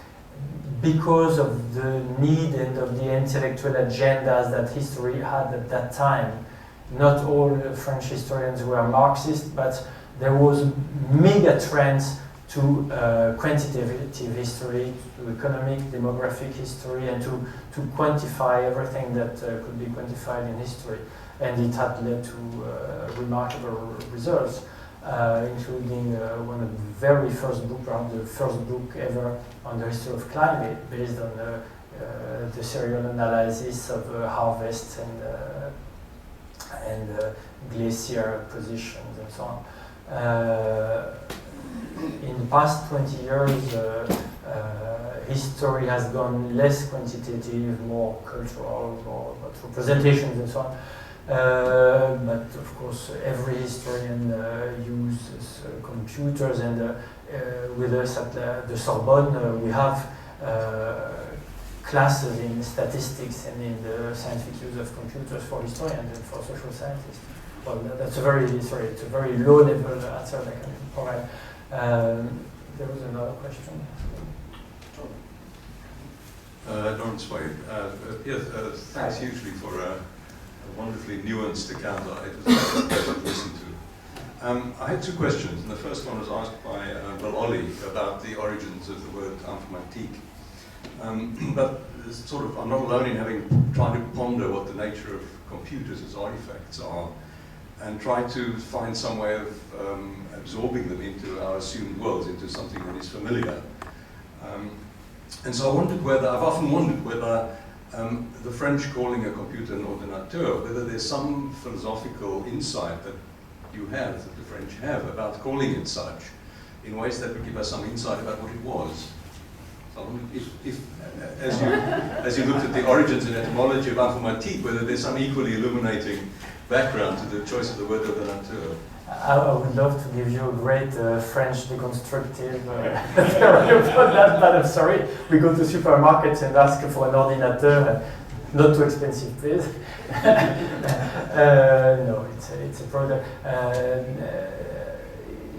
because of the need and of the intellectual agendas that history had at that time. Not all French historians were Marxist, but there was mega trends to quantitative history, to economic, demographic history, and to quantify everything that could be quantified in history. And it had led to remarkable results, including one of the very first books, perhaps the first book ever on the history of climate, based on the serial analysis of harvests and glacier positions and so on. In the past 20 years, history has gone less quantitative, more cultural, more about representations and so on. But of course, every historian uses computers, and with us at the Sorbonne, we have classes in statistics and in the scientific use of computers for historians and for social scientists. Well, that's a very, it's a very low level answer I can provide. There was another question. Lawrence Wade. Yes, thanks hugely for a wonderfully nuanced account. It was a pleasure to listen to. I had two questions, and the first one was asked by Bill Ollie about the origins of the word informatique. But sort of, I'm not alone in having tried to ponder what the nature of computers as artifacts are, and try to find some way of absorbing them into our assumed worlds, into something that is familiar. And so I wondered whether, I've often wondered whether the French calling a computer an ordinateur, whether there's some philosophical insight that you have, that the French have, about calling it such, in ways that would give us some insight about what it was. So I wondered if as you looked at the origins and etymology of informatique, whether there's some equally illuminating background to the choice of the word ordinateur. I would love to give you a great French deconstructive theory about that, but I'm sorry. We go to supermarkets and ask for an ordinateur, not too expensive, please. No, it's a product.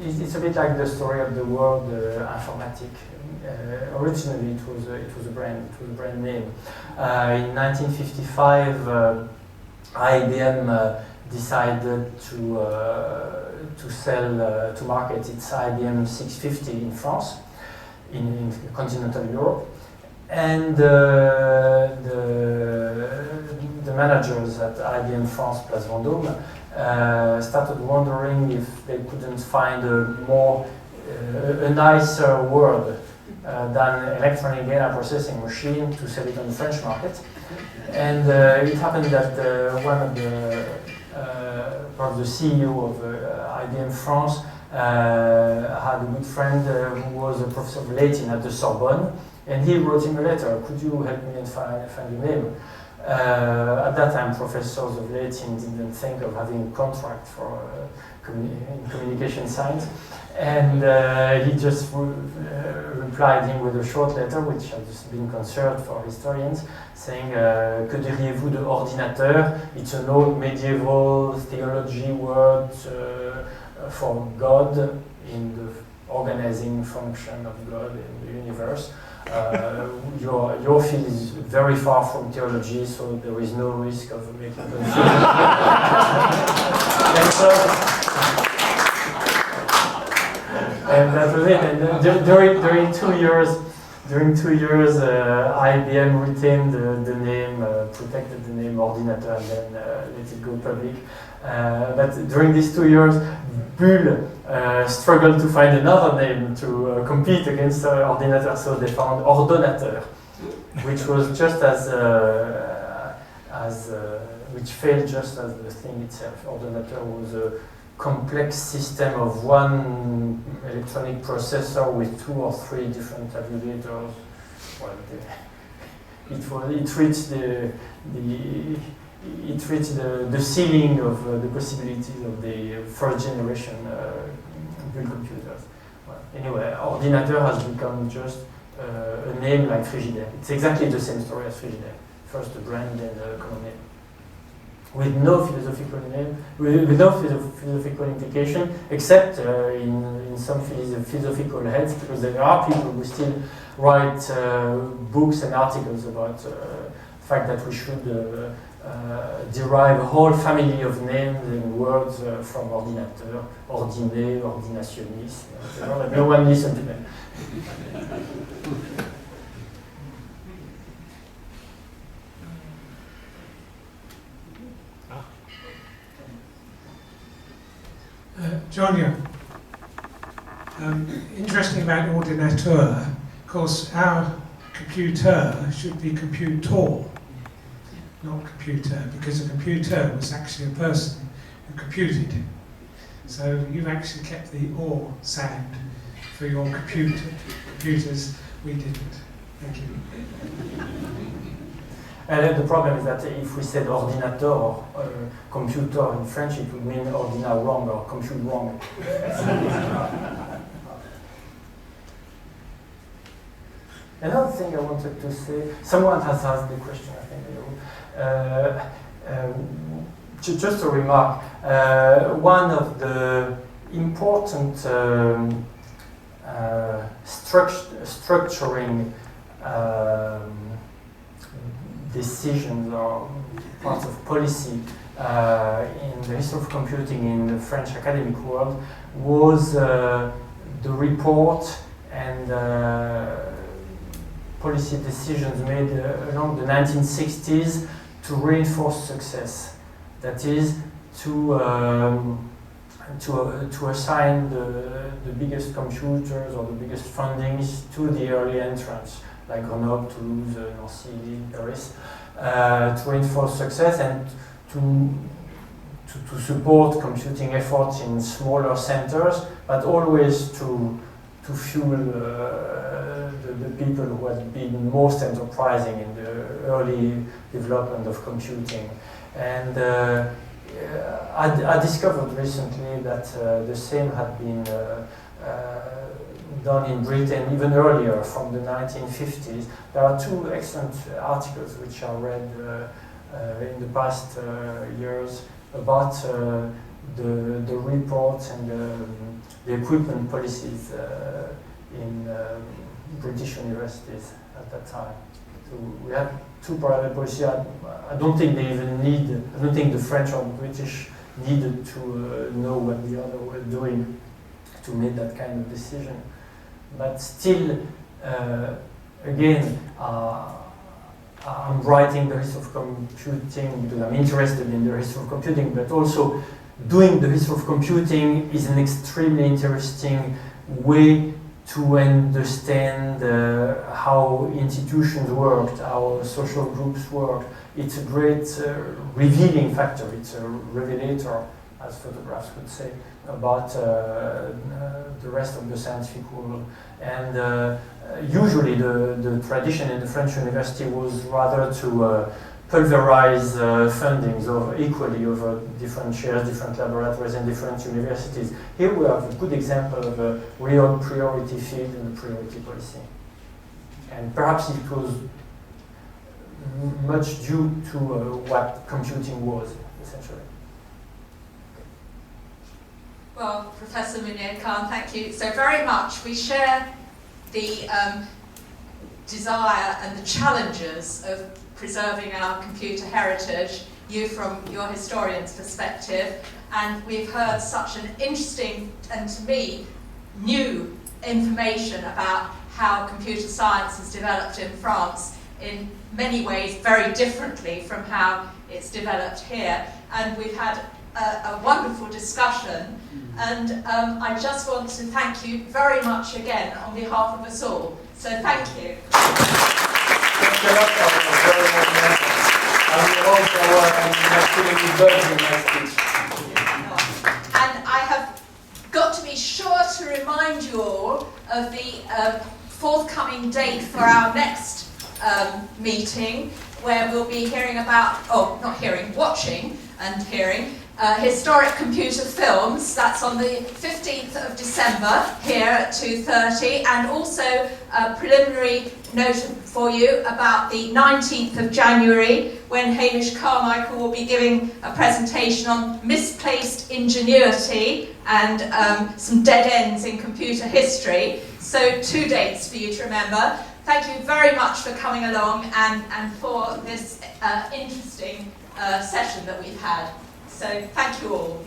It's a bit like the story of the word informatique. Originally, it was a brand name. In 1955. IBM decided to sell to market its IBM 650 in France, in continental Europe, and the managers at IBM France Place Vendôme started wondering if they couldn't find a nicer word than electronic data processing machine to sell it on the French market. And it happened that one of the CEO of IBM France had a good friend who was a professor of Latin at the Sorbonne, and he wrote him a letter. Could you help me and find your name? At that time, professors of Latin didn't think of having a contract for communication science, and he just replied him with a short letter, which has been conserved for historians, saying, que diriez-vous de ordinateur? It's an old medieval theology word for God in the organizing function of God in the universe. Your field is very far from theology, so there is no risk of making confusion. And that was it. And during 2 years, IBM retained the name, protected the name Ordinateur, and then let it go public. But during these 2 years, Bull struggled to find another name to compete against Ordinateur, so they found Ordonateur, which was just which failed just as the thing itself. Ordinateur was a complex system of one electronic processor with 2 or 3 different tabulators. Well, it reached the ceiling of the possibilities of the first generation Bull computers. Well, anyway, Ordinateur has become just a name like Frigidaire. It's exactly the same story as Frigidaire. First a brand, then a common name. With no philosophical name, with no philosophical implication, except in some philosophical heads, because there are people who still write books and articles about the fact that we should derive a whole family of names and words from ordinateur, ordiné, ordinationniste. No one listened to them. John Young. Interesting about ordinateur, of course, our computer should be computor, not computer, because a computer was actually a person who computed. So you've actually kept the or sound for your computers. We didn't. Thank you. And the problem is that if we said ordinateur or computer in French, it would mean ordina wrong or compute wrong. Another thing I wanted to say, someone has asked the question, I think, just a remark. One of the important structuring decisions or parts of policy in the history of computing in the French academic world was the report and policy decisions made along the 1960s to reinforce success. That is, to assign the biggest computers or the biggest fundings to the early entrants, like Grenoble, Toulouse, Nancy, Paris, to reinforce success and to support computing efforts in smaller centers, but always to fuel the people who had been most enterprising in the early development of computing. And I discovered recently that the same had been done in Britain even earlier, from the 1950s. There are two excellent articles which I read in the past years about the reports and the equipment policies in British universities at that time. So we had two parallel policies. I don't think they even I don't think the French or the British needed to know what the other were doing to make that kind of decision. But still, again, I'm writing the history of computing because I'm interested in the history of computing, but also doing the history of computing is an extremely interesting way to understand how institutions worked, how social groups worked. It's a great revealing factor. It's a revelator, as photographs would say, about the rest of the scientific world. And usually the tradition in the French university was rather to pulverize fundings equally over different shares, different laboratories, and different universities. Here we have a good example of a real priority field in the priority policy. And perhaps it was much due to what computing was, essentially. Well, Professor Mounier-Kuhn, thank you so very much. We share the desire and the challenges of preserving our computer heritage, you from your historian's perspective, and we've heard such an interesting and, to me, new information about how computer science has developed in France in many ways very differently from how it's developed here. And we've had a wonderful discussion, and I just want to thank you very much again on behalf of us all. So thank you. Thanks a lot for the very warm message. I will also my speech. And I have got to be sure to remind you all of the forthcoming date for our next meeting, where we'll be hearing about, watching and hearing historic computer films. That's on the 15th of December here at 2:30, and also a preliminary note for you about the 19th of January, when Hamish Carmichael will be giving a presentation on misplaced ingenuity and some dead ends in computer history. So 2 dates for you to remember. thank you very much for coming along and for this interesting session that we've had. So thank you all.